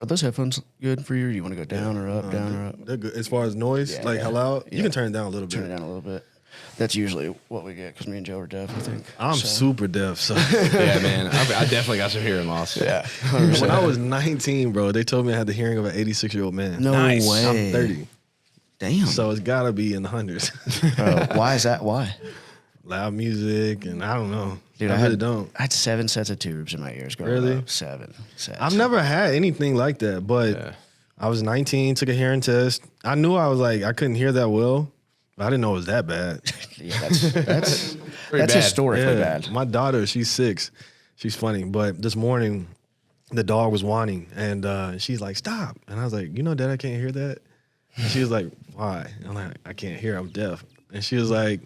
Are those headphones good for you? Or you want to go down or up, down or up? They're good. As far as noise, how loud? You can turn it down a little bit. Turn it down a little bit. That's usually what we get because me and Joe are deaf, I think. I'm super deaf, so. Yeah, man. I definitely got some hearing loss. Yeah. 100%. When I was 19, bro, they told me I had the hearing of an 86-year-old man. No way. I'm 30. Damn. So it's got to be in the hundreds. Why is that? Why? Loud music, and I don't know. Dude, I really don't. I had 7 sets of tubes in my ears growing up. 7 sets. I've never had anything like that, but I was 19, took a hearing test. I knew I couldn't hear that well, but I didn't know it was that bad. Yeah, that's bad. historically bad. My daughter, she's 6. She's funny, but this morning the dog was whining, and she's like, "Stop!" And I was like, Dad, I can't hear that. And she was like, "Why?" I'm like, "I can't hear. I'm deaf." And she was like,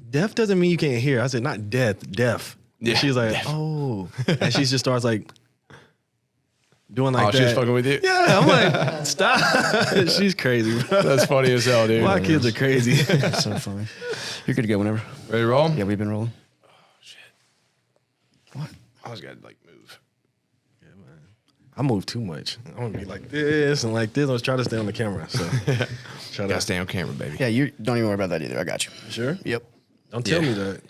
"Deaf doesn't mean you can't hear." I said, "Not deaf, deaf." Yeah, and she's like, deaf. "Oh," and she just starts like doing like that. She's fucking with you? Yeah, I'm like, stop. She's crazy, bro. That's funny as hell, dude. My kids are crazy. That's so funny. You're good to go whenever. Ready to roll? Yeah, we've been rolling. Oh, shit. What? I was got to, move. Yeah, man. I move too much. I'm going to be like this and like this. I was trying to stay on the camera, so. Got to stay on camera, baby. Yeah, you don't even worry about that either. I got you. Sure? Yep. Don't tell me that.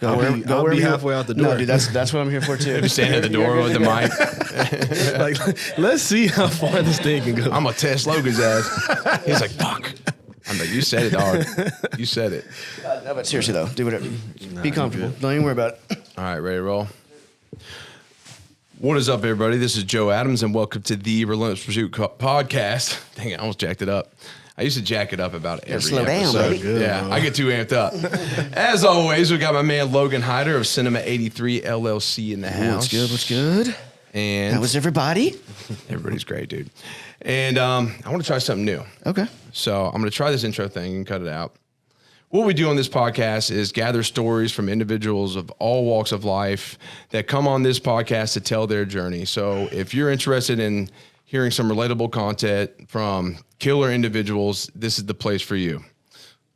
I'll be halfway out the door. No, dude, that's what I'm here for too. Just standing at the door with the mic. Like, let's see how far this thing can go. I'm going to test Logan's ass. He's like, fuck. I'm like, you said it, dog. You said it. No, but seriously though, do whatever. Be comfortable. Don't even worry about it. All right, ready to roll? What is up, everybody? This is Joe Adams, and welcome to the Relentless Pursuit podcast. Dang it, I almost jacked it up. I used to jack it up about every slow down, episode. buddy. Good, Yeah, bro. I get too amped up. As always, we got my man Logan Hyder of Cinema 83 LLC in the house. What's good? What's good? And How was everybody? everybody's great, dude. And I want to try something new. Okay. So I'm going to try this intro thing and cut it out. What we do on this podcast is gather stories from individuals of all walks of life that come on this podcast to tell their journey. So if you're interested in hearing some relatable content from killer individuals, this is the place for you.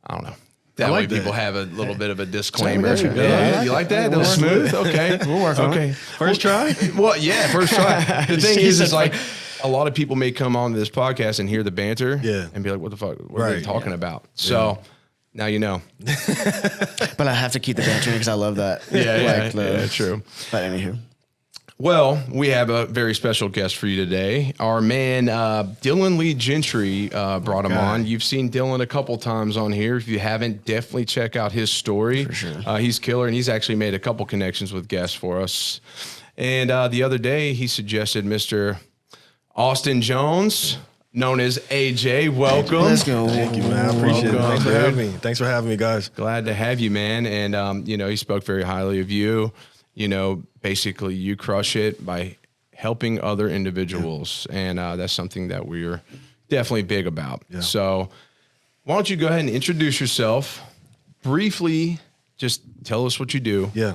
I don't know. That way people have a little bit of a disclaimer. Yeah, you like that? That was smooth? Okay. We'll work on it. First try? Well, yeah, first try. The thing is, it's like a lot of people may come on this podcast and hear the banter and be like, what the fuck? What are they talking about? So now you know. But I have to keep the banter because I love that. Yeah, true. But anywho. Well, we have a very special guest for you today. Our man, Dylan Lee Gentry, brought him on. You've seen Dylan a couple times on here. If you haven't, definitely check out his story. For sure. He's killer, and he's actually made a couple connections with guests for us. And the other day, he suggested Mr. Austin Jones, known as AJ. Welcome. Let's go. Thank you, man. I appreciate it. Welcome, Thanks for dude. having me. Thanks for having me, guys. Glad to have you, man. And, he spoke very highly of you. Basically you crush it by helping other individuals. And that's something that we're definitely big about. Yeah. So why don't you go ahead and introduce yourself briefly, just tell us what you do. Yeah.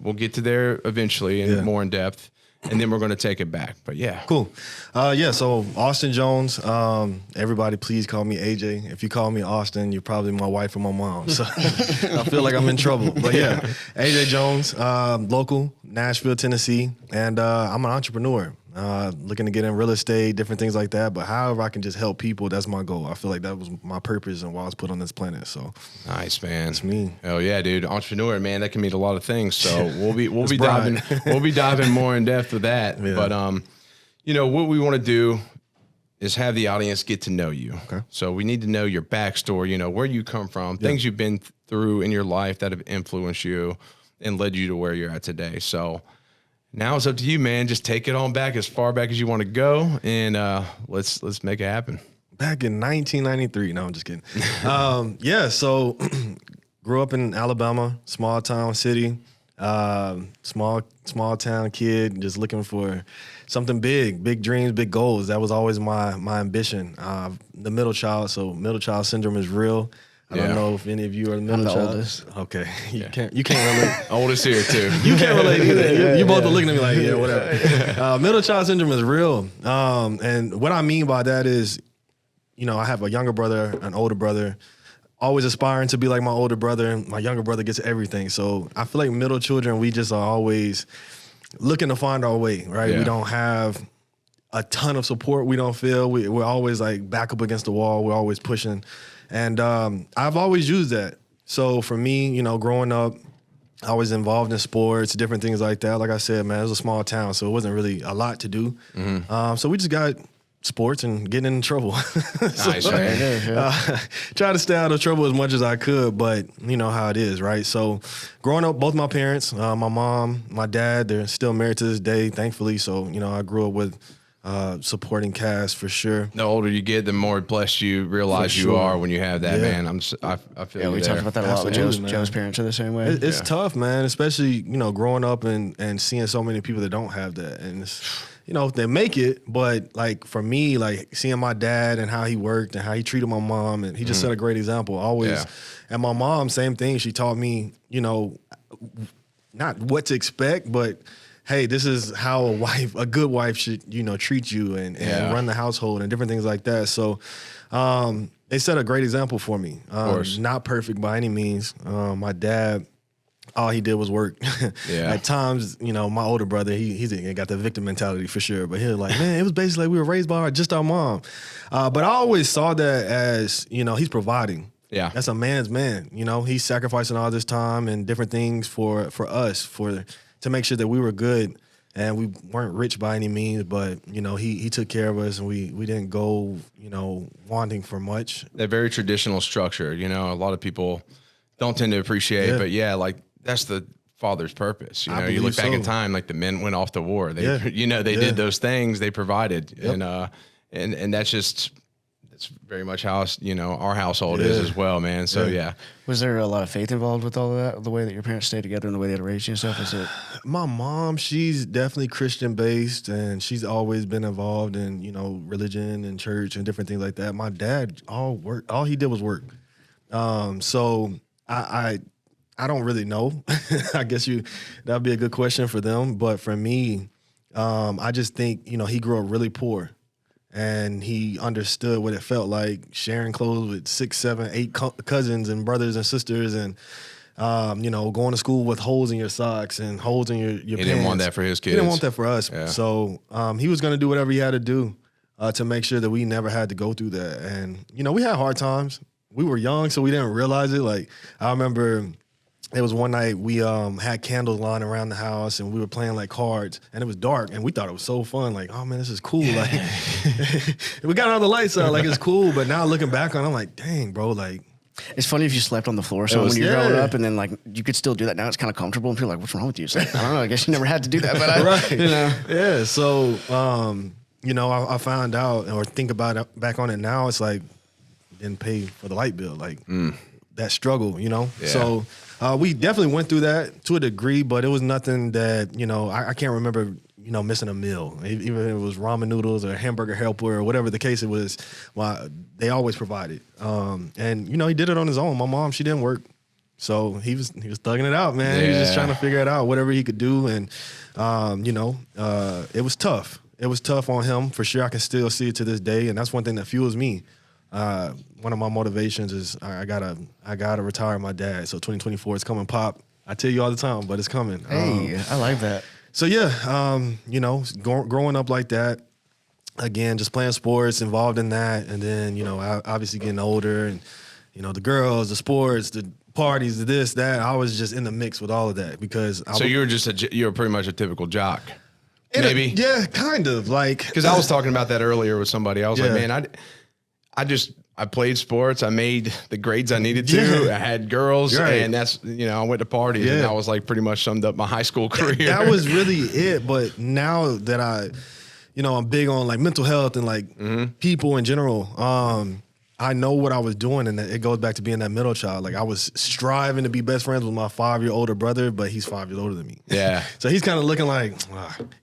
We'll get to there eventually and more in depth. And then we're going to take it back. But yeah. Cool. So Austin Jones, everybody please call me AJ. If you call me Austin, you're probably my wife or my mom. So I feel like I'm in trouble. But yeah, AJ Jones, local, Nashville, Tennessee. And I'm an entrepreneur, looking to get in real estate, different things like that. But however I can just help people, that's my goal. I feel like that was my purpose and why I was put on this planet. So nice, man. That's me. Oh yeah, dude. Entrepreneur, man, that can mean a lot of things. So we'll be diving more in depth with that. Yeah. But what we want to do is have the audience get to know you. Okay. So we need to know your backstory, where you come from, things you've been through in your life that have influenced you and led you to where you're at today. So now it's up to you, man. Just take it on back as far back as you want to go, and let's make it happen. Back in 1993. No, I'm just kidding. So grew up in Alabama, small town city, small town kid, just looking for something big dreams, big goals. That was always my ambition. The middle child, so middle child syndrome is real. I don't know if any of you are the middle child. Oldest. Okay, you can't relate. Oldest here too. You can't relate either. You both are looking at me like, yeah, whatever. Middle child syndrome is real. And what I mean by that is, I have a younger brother, an older brother, always aspiring to be like my older brother. My younger brother gets everything. So I feel like middle children, we just are always looking to find our way, right? Yeah. We don't have a ton of support. We don't feel we're always like back up against the wall. We're always pushing, and I've always used that. So for me, you know, growing up, I was involved in sports, different things like that. Like I said, man, it was a small town, so it wasn't really a lot to do. So we just got sports and getting in trouble. Nice, man. Try to stay out of trouble as much as I could, but you know how it is, right? So growing up, both my parents, my mom, my dad, they're still married to this day, thankfully. So, you know, I grew up with supporting cast for sure. The older you get, the more blessed you realize For you sure. are when you have that, man. I feel Yeah, you we there. talked about that a lot with Absolutely, man. Joe's parents are the same way. It's tough, man, especially, you know, growing up and seeing so many people that don't have that. And it's, you know, they make it, but like for me, like seeing my dad and how he worked and how he treated my mom, and he just set a great example always. Yeah. And my mom, same thing. She taught me, you know, not what to expect, but hey, this is how a good wife should, you know, treat you and run the household and different things like that. So they set a great example for me. Of course. Not perfect by any means. My dad, all he did was work. Yeah. At times, you know, my older brother, he got the victim mentality for sure. But he was like, man, it was basically like we were raised by just our mom. But I always saw that as, you know, he's providing. Yeah. That's a man's man. You know, he's sacrificing all this time and different things for us, to make sure that we were good. And we weren't rich by any means, but, you know, he took care of us, and we didn't go, you know, wanting for much. That very traditional structure, you know, a lot of people don't tend to appreciate, but like that's the father's purpose. You know, you look back in time, like the men went off to war. They, you know, they did those things, they provided. And that's just, that's very much how, you know, our household is as well, man. So Was there a lot of faith involved with all of that? The way that your parents stayed together and the way they had raised you and stuff? Is it? My mom, she's definitely Christian based, and she's always been involved in, you know, religion and church and different things like that. My dad, all he did was work. So I don't really know. I guess that'd be a good question for them. But for me, I just think, you know, he grew up really poor. And he understood what it felt like sharing clothes with 6, 7, 8 cousins and brothers and sisters, and you know, going to school with holes in your socks and holes in your pants. He didn't want that for his kids. He didn't want that for us. Yeah. So he was going to do whatever he had to do to make sure that we never had to go through that. And you know, we had hard times. We were young, so we didn't realize it. Like I remember, it was one night we had candles lying around the house, and we were playing like cards, and it was dark, and we thought it was so fun. Like, oh man, this is cool. Like, we got all the lights out, like it's cool. But now looking back on it, I'm like, dang, bro, like. It's funny if you slept on the floor. So when you're growing up, and then like you could still do that. Now it's kind of comfortable, and people are like, what's wrong with you? So, I don't know. I guess you never had to do that, but Right. you know. Yeah. So you know, I found out, or think about it back on it now. It's like didn't pay for the light bill, like that struggle, you know. Yeah. So. We definitely went through that to a degree, but it was nothing that, you know, I can't remember, you know, missing a meal. Even if it was ramen noodles or hamburger helper or whatever the case it was, they always provided. And, you know, he did it on his own. My mom, she didn't work. So he was thugging it out, man. He was just trying to figure it out, whatever he could do. And, you know, it was tough. It was tough on him, for sure. I can still see it to this day. And that's one thing that fuels me. One of my motivations is I gotta retire my dad. So 2024 is coming, Pop. I tell you all the time, but it's coming. Hey, I like that. So yeah, you know, growing up like that, again, just playing sports, involved in that, and then, you know, obviously getting older, and you know, the girls, the sports, the parties, the this, that. I was just in the mix with all of that because. You were pretty much a typical jock. Maybe. Yeah, kind of like. Because I was talking about that earlier with somebody. I was like, man, I played sports. I made the grades I needed to. I had girls, and that's, you know, I went to parties, and I was like pretty much summed up my high school career. That was really it. But now that I'm big on like mental health and like people in general, I know what I was doing, and it goes back to being that middle child. Like I was striving to be best friends with my 5-year older brother, but he's 5 years older than me. Yeah. So he's kind of looking like,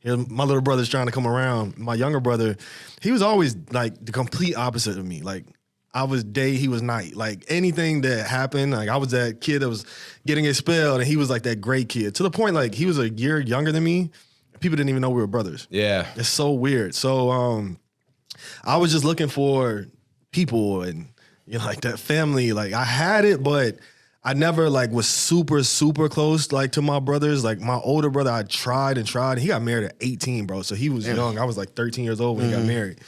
my little brother's trying to come around. My younger brother, he was always like the complete opposite of me. Like I was day, he was night. Like anything that happened, like I was that kid that was getting expelled, and he was like that great kid. To the point, like he was a year younger than me. People didn't even know we were brothers. Yeah. It's so weird. So I was just looking for people and, you know, like that family. Like I had it, but I never like was super close like to my brothers. Like my older brother, I tried and tried. He got married at 18, bro. So he was young. I was like 13 years old when he got married.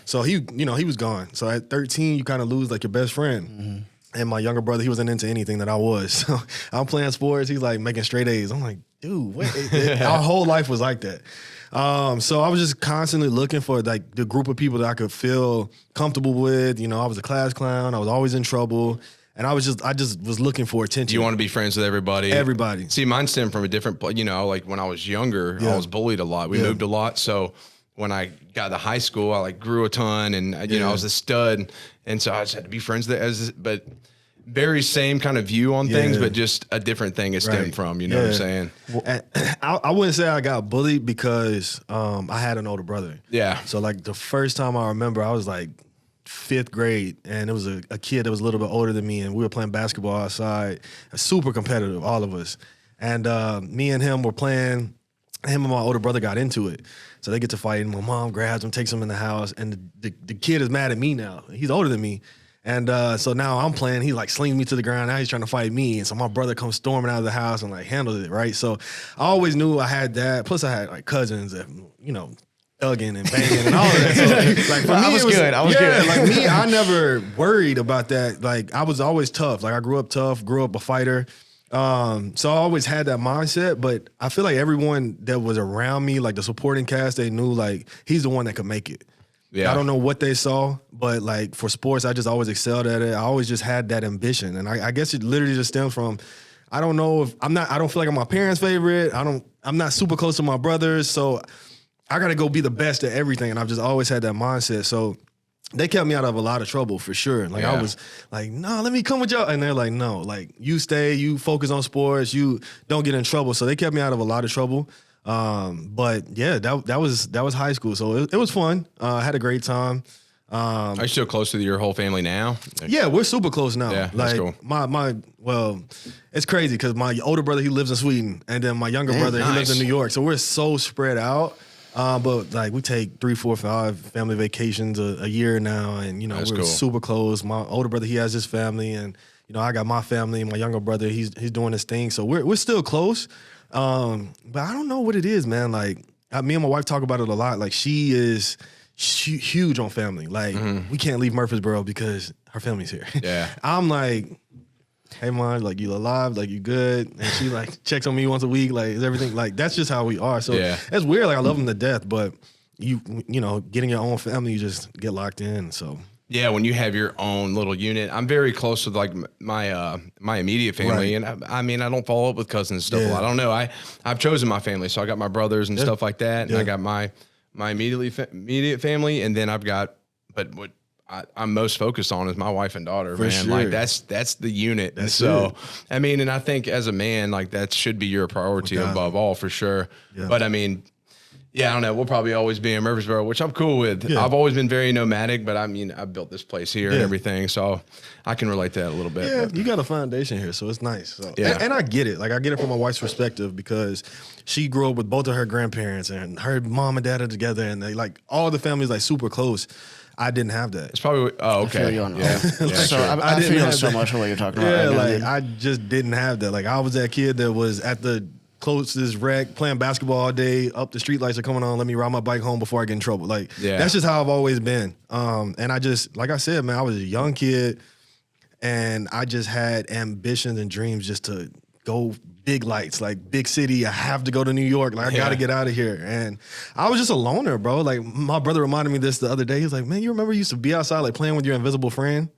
So he was gone. So at 13, you kind of lose like your best friend. And my younger brother, he wasn't into anything that I was. So I'm playing sports. He's like making straight A's. I'm like, dude, our whole life was like that. So I was just constantly looking for like the group of people that I could feel comfortable with. I was a class clown. I was always in trouble. And I just was looking for attention. You want to be friends with everybody? Everybody. See, mine stemmed from a different, like when I was younger, I was bullied a lot. We moved a lot. So when I got to high school, I like grew a ton and, I was a stud. And so I just had to be friends with it but very same kind of view on things, but just a different thing it stemmed from, you know what I'm saying? Well, I wouldn't say I got bullied because I had an older brother. Yeah. So like the first time I remember, I was like 5th grade, and it was a kid that was a little bit older than me, and we were playing basketball outside, super competitive, all of us. And me and him were playing. Him and my older brother got into it. So they get to fighting. My mom grabs him, takes him in the house, and the kid is mad at me now. He's older than me. And so now I'm playing. He like slings me to the ground. Now he's trying to fight me. And so my brother comes storming out of the house and like handles it, right? So I always knew I had that. Plus I had like cousins that, thugging and banging and all of that. So, like for me, I was good. Like me, I never worried about that. Like I was always tough. Like I grew up tough, grew up a fighter. So I always had that mindset, but I feel like everyone that was around me, like the supporting cast, they knew like he's the one that could make it. Yeah. I don't know what they saw, but like for sports, I just always excelled at it. I always just had that ambition. And I guess it literally just stems from, I don't know if I don't feel like I'm my parents' favorite. I'm not super close to my brothers. So I got to go be the best at everything. And I've just always had that mindset. So they kept me out of a lot of trouble for sure. Like I was like, no, let me come with y'all. And they're like, no, like you stay, you focus on sports, you don't get in trouble. So they kept me out of a lot of trouble. But yeah, that was high school. So it was fun. I had a great time. Are you still close to your whole family now? Yeah, we're super close now. Yeah, that's cool. Well, it's crazy because my older brother, he lives in Sweden. And then my younger brother, he lives in New York. So we're so spread out. But like we take 3, 4, 5 family vacations a year now, and we're cool. Super close. My older brother, he has his family, and I got my family. My younger brother, he's doing his thing, so we're still close. But I don't know what it is, man. Like me and my wife talk about it a lot. Like she is huge on family. Like we can't leave Murfreesboro because her family's here. Yeah, I'm like, hey, Mom, like, you alive? Like, you good? And she, like, checks on me once a week. Like, is everything, like, that's just how we are. So it's weird. Like, I love them to death, but getting your own family, you just get locked in, so. Yeah, when you have your own little unit. I'm very close with, like, my immediate family. Right. And, I mean, I don't follow up with cousins and stuff a lot. I don't know. I've chosen my family. So I got my brothers and stuff like that. And I got my immediate family. And then I've got, but what I'm most focused on is my wife and daughter, man. Sure. Like that's the unit. That's so it. I mean, and I think as a man, like that should be your priority above all for sure. Yeah. But I mean, yeah, I don't know. We'll probably always be in Murfreesboro, which I'm cool with. Yeah. I've always been very nomadic, but I mean, I built this place here and everything, so I can relate to that a little bit. Yeah, you got a foundation here, so it's nice. So, and I get it. Like I get it from my wife's perspective because she grew up with both of her grandparents, and her mom and dad are together, and they like all the families like super close. I didn't have that. It's probably okay. I feel so much for what you're talking about. Yeah, like I just didn't have that. Like I was that kid that was at the closest rec playing basketball all day. Up the street lights are coming on. Let me ride my bike home before I get in trouble. Like that's just how I've always been. And I just, like I said, man, I was a young kid, and I just had ambitions and dreams just to go big lights, like big city. I have to go to New York. Like I got to get out of here. And I was just a loner, bro. Like my brother reminded me this the other day. He's like, man, you remember you used to be outside like playing with your invisible friend?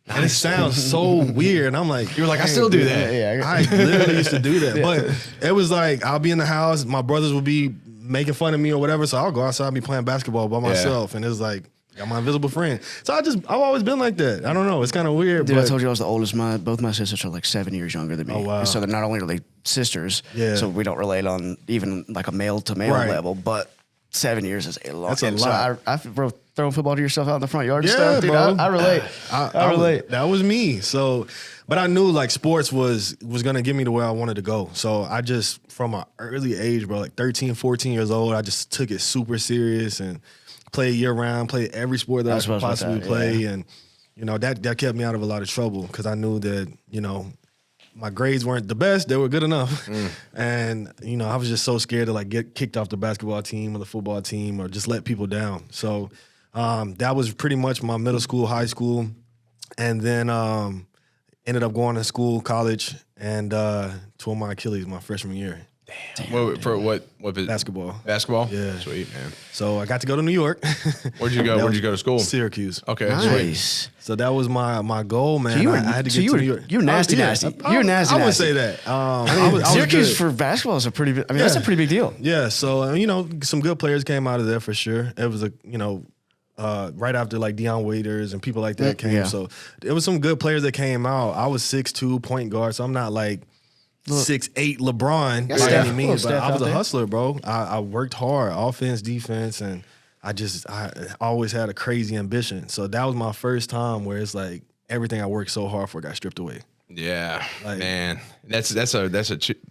Nice. And it sounds so weird. And I'm like, you were like, I still do that. Yeah, I literally used to do that. But it was like, I'll be in the house. My brothers will be making fun of me or whatever. So I'll go outside and be playing basketball by myself. And it's like, got my invisible friend. So I've always been like that. I don't know. It's kind of weird. Dude, I told you I was the oldest. Both my sisters are like 7 years younger than me. Oh, wow. And so they're not only are they sisters, so we don't relate on even like a male to male level, but 7 years is a lot. That's a lot. So throwing football to yourself out in the front yard and stuff, dude. I relate. I relate. That was me. So, but I knew like sports was going to get me to where I wanted to go. So I just, from an early age, bro, like 13, 14 years old, I just took it super serious and played year round, played every sport that I could possibly play. And, that kept me out of a lot of trouble because I knew that, my grades weren't the best. They were good enough. And, you know, I was just so scared to like get kicked off the basketball team or the football team or just let people down. So that was pretty much my middle school, high school. And then ended up going to school, college, and tore my Achilles my freshman year. Damn. For what Basketball. Basketball? Yeah. Sweet, man. So I got to go to New York. Where'd you go? Where'd you go to school? Syracuse. Okay, Nice. So that was my goal, man. So you were, I had to so get you to were, New York. you were nasty, nasty. You were nasty, I would nasty. say that. I mean, Syracuse good. for basketball is a pretty. I mean, that's a pretty big deal. Yeah. So you know, some good players came out of there for sure. It was right after like Deion Waiters and people like that came. Yeah. So it was some good players that came out. I was 6'2", point guard, so I'm not like 6'8" LeBron by Steph. any means, but Steph I was out a there. hustler, bro. I worked hard, offense, defense, and I always had a crazy ambition. So that was my first time where it's like everything I worked so hard for got stripped away. Yeah, Like- man. That's a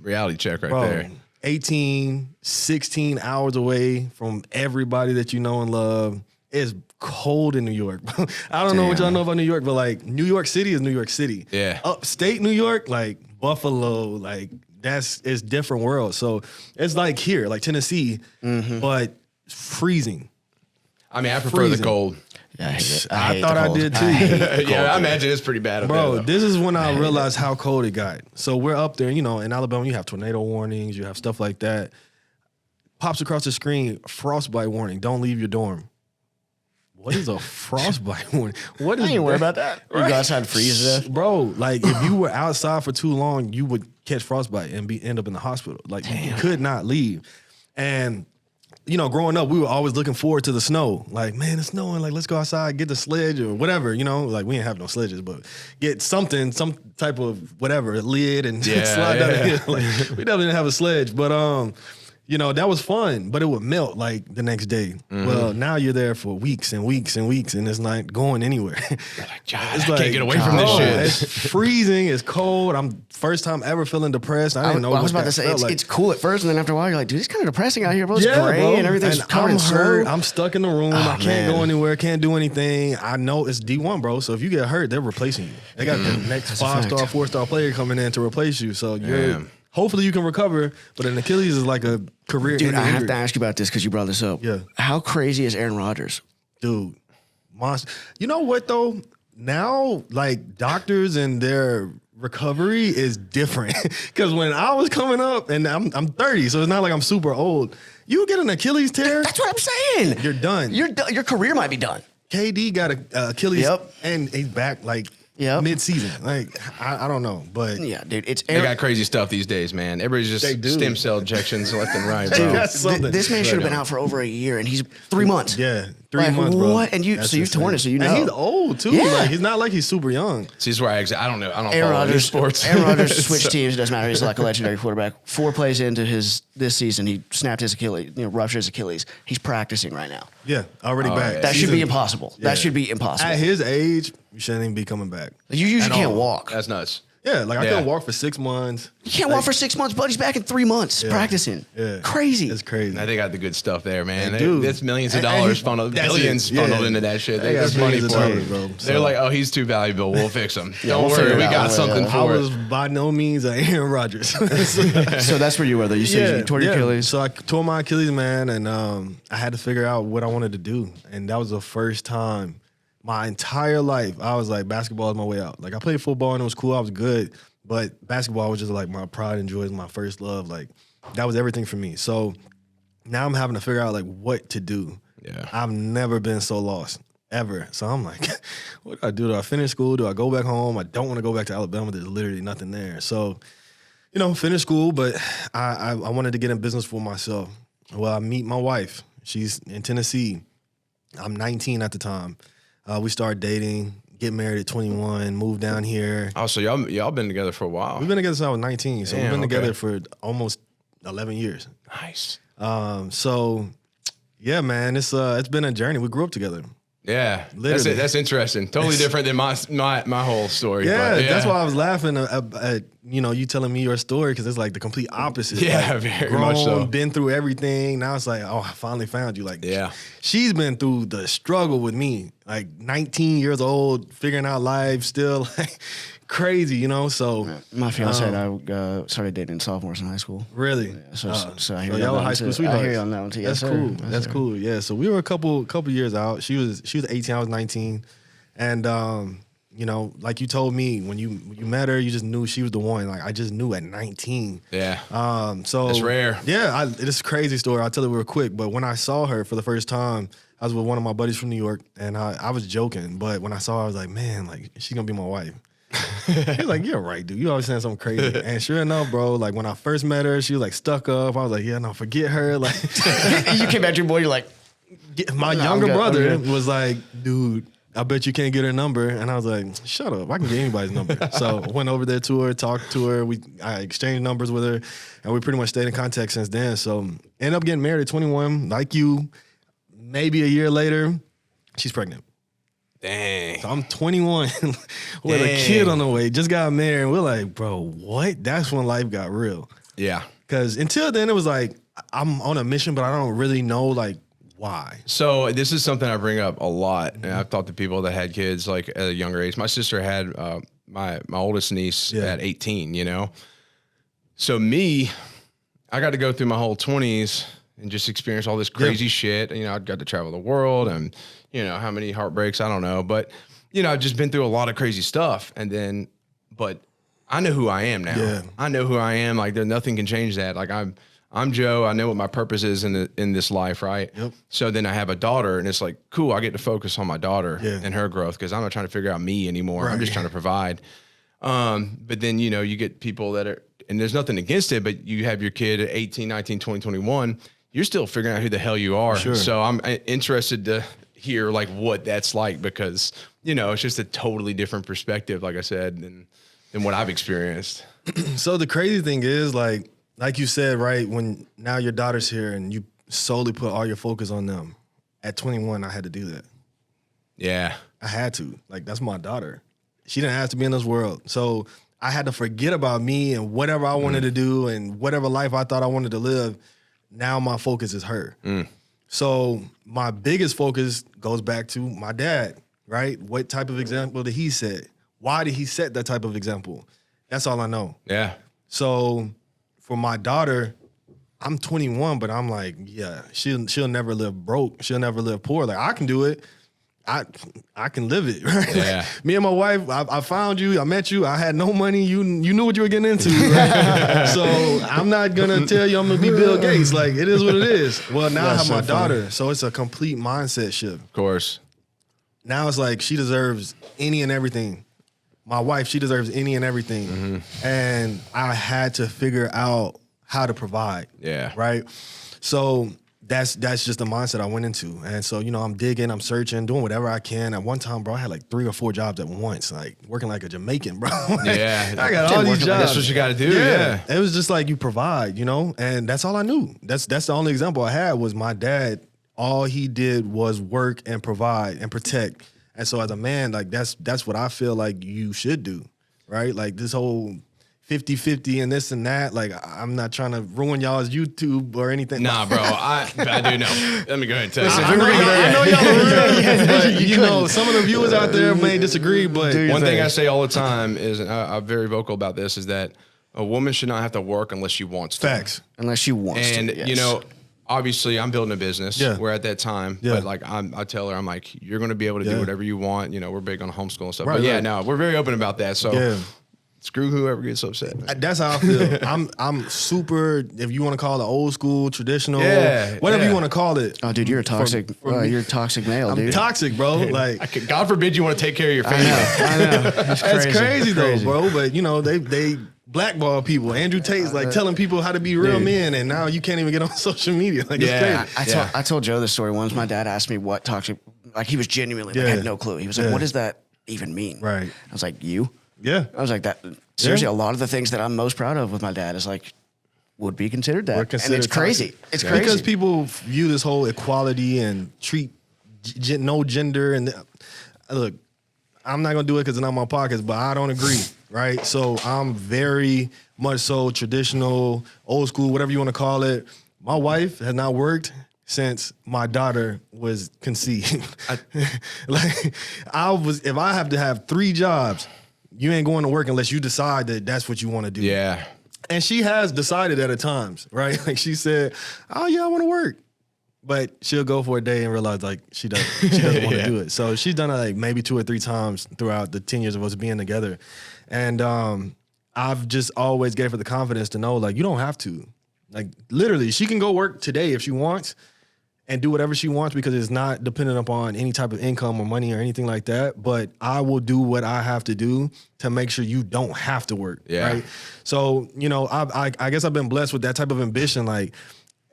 reality check right Bro, there. 18, 16 hours away from everybody that you know and love. It's cold in New York. I don't know what y'all know about New York, but like New York City is New York City. Yeah. Upstate New York, like Buffalo, like it's different world. So it's like here, like Tennessee, but freezing. I mean, I prefer the freezing. cold. Yeah, I hate it. I hate thought the I cold. did too. hate the Yeah, I cold. imagine it's pretty bad up Bro, there. this is when I realized how cold it got. So we're up there, you know, in Alabama, you have tornado warnings, you have stuff like that. Pops across the screen, frostbite warning, don't leave your dorm. What is a frostbite warning? What is I ain't worried about that. You go outside and freeze to death. Bro, like if you were outside for too long, you would catch frostbite and end up in the hospital. Like you could not leave. And you know, growing up, we were always looking forward to the snow. Like, man, it's snowing. Like, let's go outside, get the sledge or whatever. You know, like we didn't have no sledges, but get something, some type of whatever, lid and slide down the hill. Like, we definitely didn't have a sledge, but you know, that was fun, but it would melt like the next day. Well, now you're there for weeks and weeks and weeks, and it's not going anywhere. God, It's I can't get away from this oh, shit. It's freezing. It's cold. I'm first time ever feeling depressed. I didn't know. I was what about to that say felt it's cool at first, and then after a while, you're like, dude, it's kind of depressing out here, bro. It's yeah, gray bro. and everything's And covered I'm in snow. hurt. I'm stuck in the room. I can't man. go anywhere. Can't do anything. I know it's D1, bro. So if you get hurt, they're replacing you. They got the next a 5-star, fact. 4-star player coming in to replace you. So you're Damn. hopefully you can recover. But an Achilles is like a career. Dude, I have injury. to ask you about this because you brought this up. Yeah. How crazy is Aaron Rodgers? Dude, monster. You know what though? Now, like doctors and their recovery is different. Because when I was coming up, and I'm 30, so it's not like I'm super old. You get an Achilles tear, That's what I'm saying. you're done. Your career might be done. KD got a Achilles, Yep. and he's back like Yep. mid-season. Like I don't know, but Yeah, dude. It's They Aaron. got crazy stuff these days, man. Everybody's They just do. stem cell injections left and right, Dude, bro. That's something. this man should have been Right on. out for over a year, and he's 3 months. yeah, 3 Like, months, bro. what? And you- That's so you've torn it, so you know. And he's old too. Yeah. Like he's not like he's super young. See, this is where I don't know. I don't Aaron follow any Rodgers, sports. Aaron Rodgers switched teams. It doesn't matter. He's like a legendary quarterback. 4 plays into this season, he snapped his Achilles, ruptured his Achilles. He's practicing right now. Yeah, already back. yeah. That should be Season- impossible. Yeah. That should be impossible. At his age, you shouldn't even be coming back. You usually At can't all. walk. That's nuts. Yeah, like I Yeah. couldn't walk for 6 months. You can't walk for 6 months, but he's back in 3 months practicing. Yeah, Crazy. It's crazy. Now they got the good stuff there, man. They do. That's millions of And dollars he- funneled, that's billions it. funneled Yeah. into that shit. They got There's money billions for of it. dollars, bro. They're So- like, oh, he's too valuable. We'll fix him. Don't we'll worry, figure we it out. got Yeah, something yeah. I for was it. by no means a Aaron Rodgers. So that's where you were, though. You said you tore your Achilles. So I tore my Achilles, man, and I had to figure out what I wanted to do. And that was the first time my entire life I was like, basketball is my way out. Like I played football and it was cool. I was good. But basketball was just like my pride and joy, my first love. Like that was everything for me. So now I'm having to figure out like what to do. Yeah. I've never been so lost ever. So I'm like, what do I do? Do I finish school? Do I go back home? I don't want to go back to Alabama. There's literally nothing there. So, finish school, but I wanted to get in business for myself. Well, I meet my wife. She's in Tennessee. I'm 19 at the time. We started dating, get married at 21, moved down here. Oh, so y'all been together for a while. We've been together since I was 19. So we've Damn, been together okay. for almost 11 years. Nice. So yeah, man, it's been a journey. We grew up together. Yeah, Literally. that's interesting. Totally different than my whole story. Yeah, but that's why I was laughing at you telling me your story because it's like the complete opposite. Yeah, like, very grown, much so. Been through everything. Now it's like, oh, I finally found you. Like, Yeah. she's been through the struggle with me. like 19 years old, figuring out life, still like crazy, you know. So my fiance and I started dating sophomores in high school. really, Yeah, so I hear you y'all on were that high one school too. sweethearts. I hear you on that one too. That's Yes, cool. sir. Yes, That's sir. cool. Yeah. So we were a couple years out. She was 18, I was 19, and you know, like you told me when you met her, you just knew she was the one. Like I just knew at 19. Yeah. So It's rare. Yeah, it's a crazy story. I'll tell it real quick. But when I saw her for the first time, I was with one of my buddies from New York, and I was joking. But when I saw her, I was like, man, like she's gonna be my wife. He's like, you're right, dude. You always saying something crazy. And sure enough, bro, like when I first met her, she was like stuck up. I was like, yeah, no, forget her. Like You came back to your boy, you're like, my No, younger I'm good. brother I'm good. was like, dude, I bet you can't get her number. And I was like, shut up. I can get anybody's number. So I went over there to her, talked to her. I exchanged numbers with her, and we pretty much stayed in contact since then. So ended up getting married at 21, like you. Maybe a year later, she's pregnant. Dang. So I'm 21 with a kid on the way, just got married. And we're like, bro, what? That's when life got real. Yeah. Because until then, it was like, I'm on a mission, but I don't really know, like, why. So this is something I bring up a lot, and I've talked to people that had kids like at a younger age. My sister had my oldest niece at 18. You know, so I got to go through my whole 20s and just experience all this crazy shit. You know, I got to travel the world, and you know how many heartbreaks, I don't know, but you know I've just been through a lot of crazy stuff, but I know who I am now. Yeah. I know who I am. Like nothing can change that. Like I'm Joe. I know what my purpose is in this life, right? Yep. So then I have a daughter, and it's like, cool, I get to focus on my daughter and her growth because I'm not trying to figure out me anymore. Right. I'm just trying to provide. But then, you know, you get people that are, and there's nothing against it, but you have your kid at 18, 19, 20, 21. You're still figuring out who the hell you are. Sure. So I'm interested to hear like what that's like because, you know, it's just a totally different perspective, like I said, than what I've experienced. So the crazy thing is, like you said, right, when now your daughter's here and you solely put all your focus on them. At 21, I had to do that. Yeah. I had to. Like, that's my daughter. She didn't have to be in this world. So I had to forget about me and whatever I wanted to do and whatever life I thought I wanted to live. Now my focus is her. So my biggest focus goes back to my dad, right? What type of example did he set? Why did he set that type of example? That's all I know. Yeah. So for my daughter, I'm 21, but I'm like, yeah, she'll never live broke. She'll never live poor. Like I can do it. I can live it. Right? Yeah. Like, me and my wife, I found you. I met you. I had no money. You knew what you were getting into. Right? So I'm not gonna tell you I'm gonna be Bill Gates. Like it is what it is. Well, now I have my daughter, so it's a complete mindset shift. Of course. Now it's like she deserves any and everything. My wife, she deserves any and everything. And I had to figure out how to provide. Yeah. Right? So that's just the mindset I went into. And so, you know, I'm digging, I'm searching, doing whatever I can. At one time, bro, I had like 3 or 4 jobs at once, like working like a Jamaican, bro. Yeah. I got all these jobs. That's what you got to do. Yeah. It was just like you provide, you know? And that's all I knew. That's the only example I had was my dad. All he did was work and provide and protect. And so as a man, like that's what I feel like you should do, right? Like this whole 50-50 and this and that, like I'm not trying to ruin y'all's YouTube or anything. Nah, bro, I do know. Let me go ahead and tell you. I know y'all are real, but you know, some of the viewers out there may disagree, but One thing I say all the time is, and I'm very vocal about this, is that a woman should not have to work unless she wants to. facts. unless she wants And, to. Yes. you know, obviously I'm building a business. Yeah. We're at that time. Yeah. But like I tell her, I'm like, you're going to be able to do Yeah. whatever you want. You know, we're big on homeschool and stuff. Right, but yeah, right. no, we're very open about that. So Yeah. screw whoever gets upset. Man. That's how I feel. I'm super, if you want to call it old school, traditional, Yeah, whatever yeah. you want to call it. Oh, dude, you're a toxic. You're a toxic male, I'm dude. toxic, bro. Like God forbid you want to take care of your family. I know. It's that's crazy. crazy though, Crazy. bro. But you know, they blackball people. Andrew Tate's like telling people how to be real men, and now you can't even get on social media. Like Yeah. it's crazy. I told Joe this story once. My dad asked me what toxic, like he was genuinely, like, Yeah. had no clue. He was like, Yeah. what does that even mean? Right. I was like, you? Yeah. I was like, that, seriously, a lot of the things that I'm most proud of with my dad is like, would be considered that. We're And considered it's crazy. toxic. It's crazy. Because people view this whole equality and treat no gender. And look, I'm not going to do it because it's not my pockets, but I don't agree, right? So I'm very much so traditional, old school, whatever you want to call it. My wife has not worked since my daughter was conceived. Like if I have to have 3 jobs, you ain't going to work unless you decide that that's what you want to do. Yeah. And she has decided at times, right? Like she said, oh yeah, I want to work. But she'll go for a day and realize like she doesn't want to do it. So she's done it like maybe 2 or 3 times throughout the 10 years of us being together. And I've just always gave her the confidence to know like you don't have to. Like literally, she can go work today if she wants and do whatever she wants because it's not dependent upon any type of income or money or anything like that. But I will do what I have to do to make sure you don't have to work. Yeah. Right. So, I guess I've been blessed with that type of ambition. Like,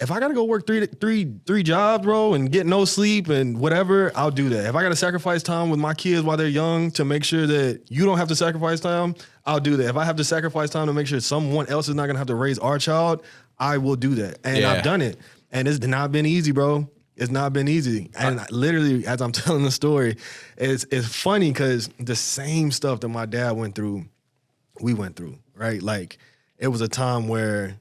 if I gotta go work three jobs, bro, and get no sleep and whatever, I'll do that. If I gotta sacrifice time with my kids while they're young to make sure that you don't have to sacrifice time, I'll do that. If I have to sacrifice time to make sure someone else is not gonna have to raise our child, I will do that. And I've done it. And it's not been easy, bro. It's not been easy. And literally, as I'm telling the story, it's funny because the same stuff that my dad went through, we went through, right? Like, it was a time where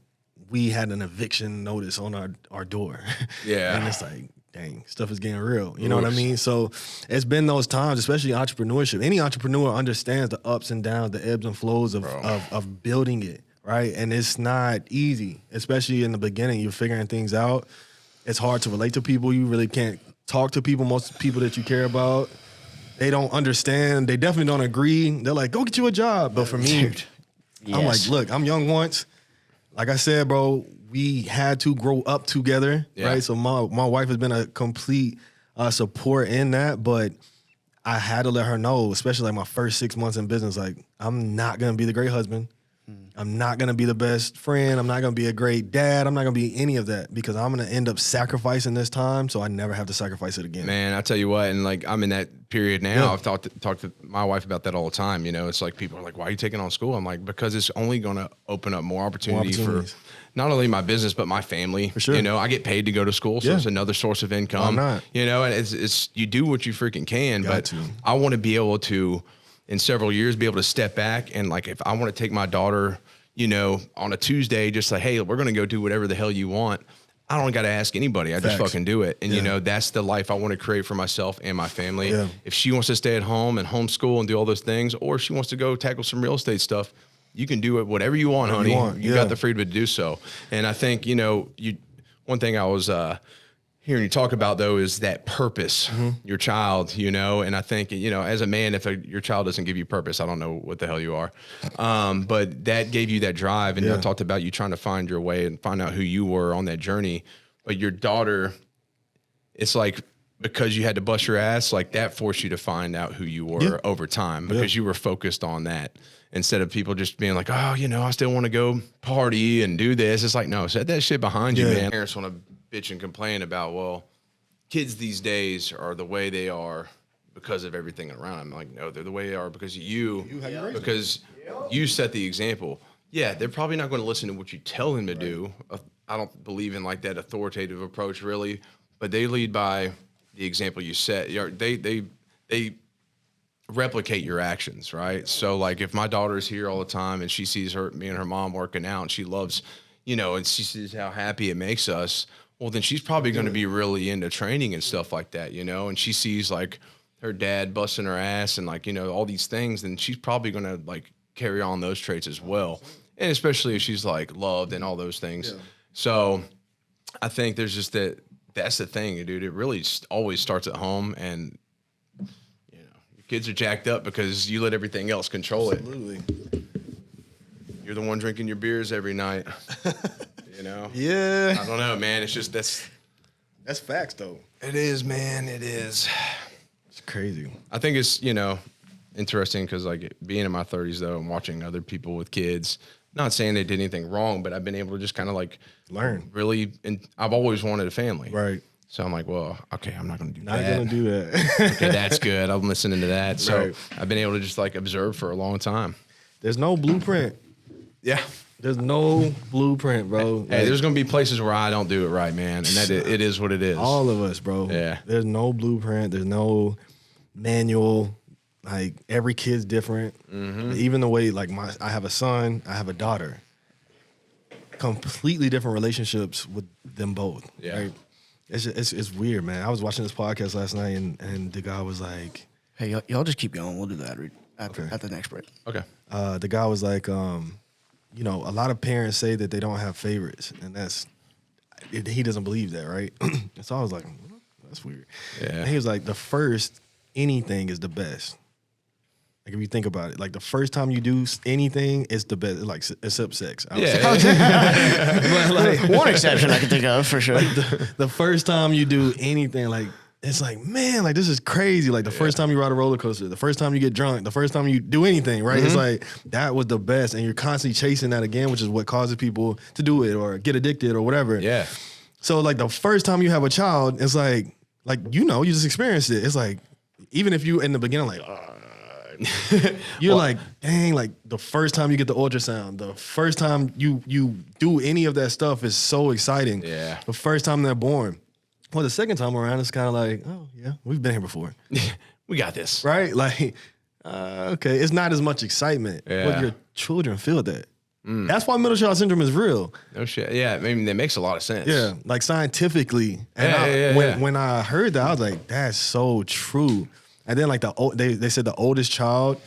we had an eviction notice on our door. Yeah. And it's like, dang, stuff is getting real. You know what I mean? So it's been those times, especially entrepreneurship. Any entrepreneur understands the ups and downs, the ebbs and flows of building it, right? And it's not easy, especially in the beginning. You're figuring things out. It's hard to relate to people. You really can't talk to people. Most people that you care about, they don't understand. They definitely don't agree. They're like, go get you a job. But for me, I'm like, look, I'm young once. Like I said, bro, we had to grow up together, right? So my wife has been a complete support in that, but I had to let her know, especially like my first 6 months in business, like I'm not gonna be the great husband. I'm not gonna be the best friend. I'm not gonna be a great dad. I'm not gonna be any of that because I'm gonna end up sacrificing this time, so I never have to sacrifice it again. Man, I tell you what, and like I'm in that period now. I've talked to my wife about that all the time. You know, it's like people are like, "Why are you taking on school?" I'm like, because it's only gonna open up more opportunity for not only my business but my family. For sure. You know, I get paid to go to school, so it's another source of income. Why not? You know, and it's you do what you freaking can, I want to be able to, in several years, be able to step back and like if I want to take my daughter, you know, on a Tuesday, just like, hey, we're going to go do whatever the hell you want. I don't got to ask anybody. I just fucking do it. And, you know, that's the life I want to create for myself and my family. Yeah. If she wants to stay at home and homeschool and do all those things, or she wants to go tackle some real estate stuff, you can do it whatever you want, honey. You got the freedom to do so. And I think, you know, one thing I was hearing you talk about, though, is that purpose, your child, you know, and I think, you know, as a man, if your child doesn't give you purpose, I don't know what the hell you are. But that gave you that drive. And I talked about you trying to find your way and find out who you were on that journey. But your daughter, it's like, because you had to bust your ass, like that forced you to find out who you were over time because you were focused on that. Instead of people just being like, oh, you know, I still want to go party and do this. It's like, no, set that shit behind you, man. Parents want to bitch and complain about, well, kids these days are the way they are because of everything around them. Like, no, they're the way they are because of you because you set the example. Yeah, they're probably not going to listen to what you tell them to do. I don't believe in like that authoritative approach really, but they lead by the example you set. They replicate your actions, right? So like if my daughter's here all the time and she sees me and her mom working out and she loves, you know, and she sees how happy it makes us, well, then she's probably going to be really into training and stuff like that, you know, and she sees like her dad busting her ass and like, you know, all these things, then she's probably going to like carry on those traits as well. And especially if she's like loved and all those things. Yeah. So I think there's just that's the thing, dude. It really always starts at home and, you know, your kids are jacked up because you let everything else control it. Absolutely. You're the one drinking your beers every night. You know? Yeah. I don't know, man. It's just that's facts, though. It is, man. It is. It's crazy. I think it's, you know, interesting because, like, being in my 30s, though, and watching other people with kids, not saying they did anything wrong, but I've been able to just kind of, like, learn. Really, and I've always wanted a family. Right. So I'm like, well, okay, I'm not going to do that. Not going to do that. Okay, that's good. I'm listening to that. So I've been able to just, like, observe for a long time. There's no blueprint. Yeah. There's no blueprint, bro. Hey, there's going to be places where I don't do it right, man. And that it is what it is. All of us, bro. Yeah. There's no blueprint. There's no manual. Like, every kid's different. Mm-hmm. Even the way, like, I have a son, I have a daughter. Completely different relationships with them both. Yeah. Right? It's weird, man. I was watching this podcast last night, and the guy was like, Hey, y'all just keep going. We'll do that at the next break. Okay. The guy was like, you know, a lot of parents say that they don't have favorites, and he doesn't believe that, right? And so I was like, well, that's weird. Yeah. And he was like, the first anything is the best. Like if you think about it, like the first time you do anything, it's the best, like except sex. I would say. Yeah. But like One exception I can think of for sure. the first time you do anything, like it's like, man, like this is crazy. Like the first time you ride a roller coaster, the first time you get drunk, the first time you do anything, right? It's like that was the best, and you're constantly chasing that again, which is what causes people to do it or get addicted or whatever. Yeah. So like the first time you have a child, it's like you know, you just experienced it. It's like even if you in the beginning like. You're like, dang, like the first time you get the ultrasound, the first time you do any of that stuff is so exciting. Yeah. The first time they're born. Well, the second time around, it's kind of like, oh, yeah, we've been here before. We got this. Right? Like, okay, it's not as much excitement, Yeah. but your children feel that. That's why middle child syndrome is real. No shit. Yeah. I mean, that makes a lot of sense. Yeah, like scientifically. And when I heard that, I was like, that's so true. And then like they said the oldest child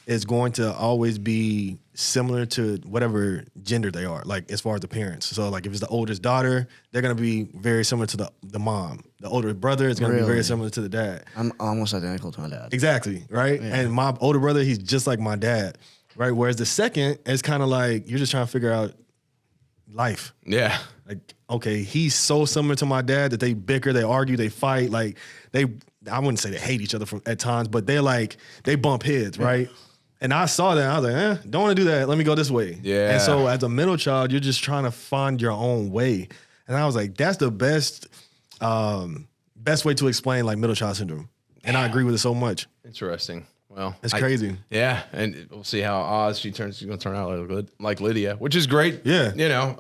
is going to always be similar to whatever gender they are, like as far as the parents. So like if it's the oldest daughter, they're gonna be very similar to the mom. The older brother is gonna be very similar to the dad. I'm almost identical to my dad. Exactly, right? Yeah. And my older brother, he's just like my dad, right? Whereas the second is kind of like you're just trying to figure out life. Yeah. Like, okay, he's so similar to my dad that they bicker, they argue, they fight. Like I wouldn't say they hate each other at times, but they bump heads, right? And I saw that. I was like, don't want to do that. Let me go this way. Yeah. And so as a middle child, you're just trying to find your own way. And I was like, that's the best way to explain like middle child syndrome. And I agree with it so much. Interesting. Well, It's crazy. Yeah. And we'll see how Oz, she's going to turn out like Lydia, which is great. Yeah. You know,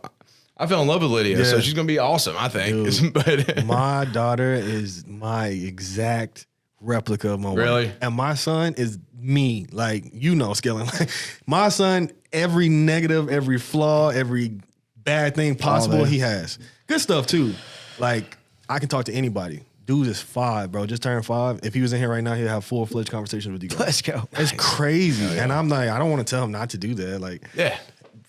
I fell in love with Lydia, so she's going to be awesome, I think. Dude, but my daughter is my exact replica of my Really? wife. And my son is me, like, you know, Skilling. Like, my son, every negative, every flaw, every bad thing possible, he has. Good stuff, too. Like, I can talk to anybody. Dude is 5, bro. Just turned 5. If he was in here right now, he'd have full-fledged conversations with you guys. Let's go. It's crazy. Yeah. And I'm like, I don't want to tell him not to do that. Like, yeah.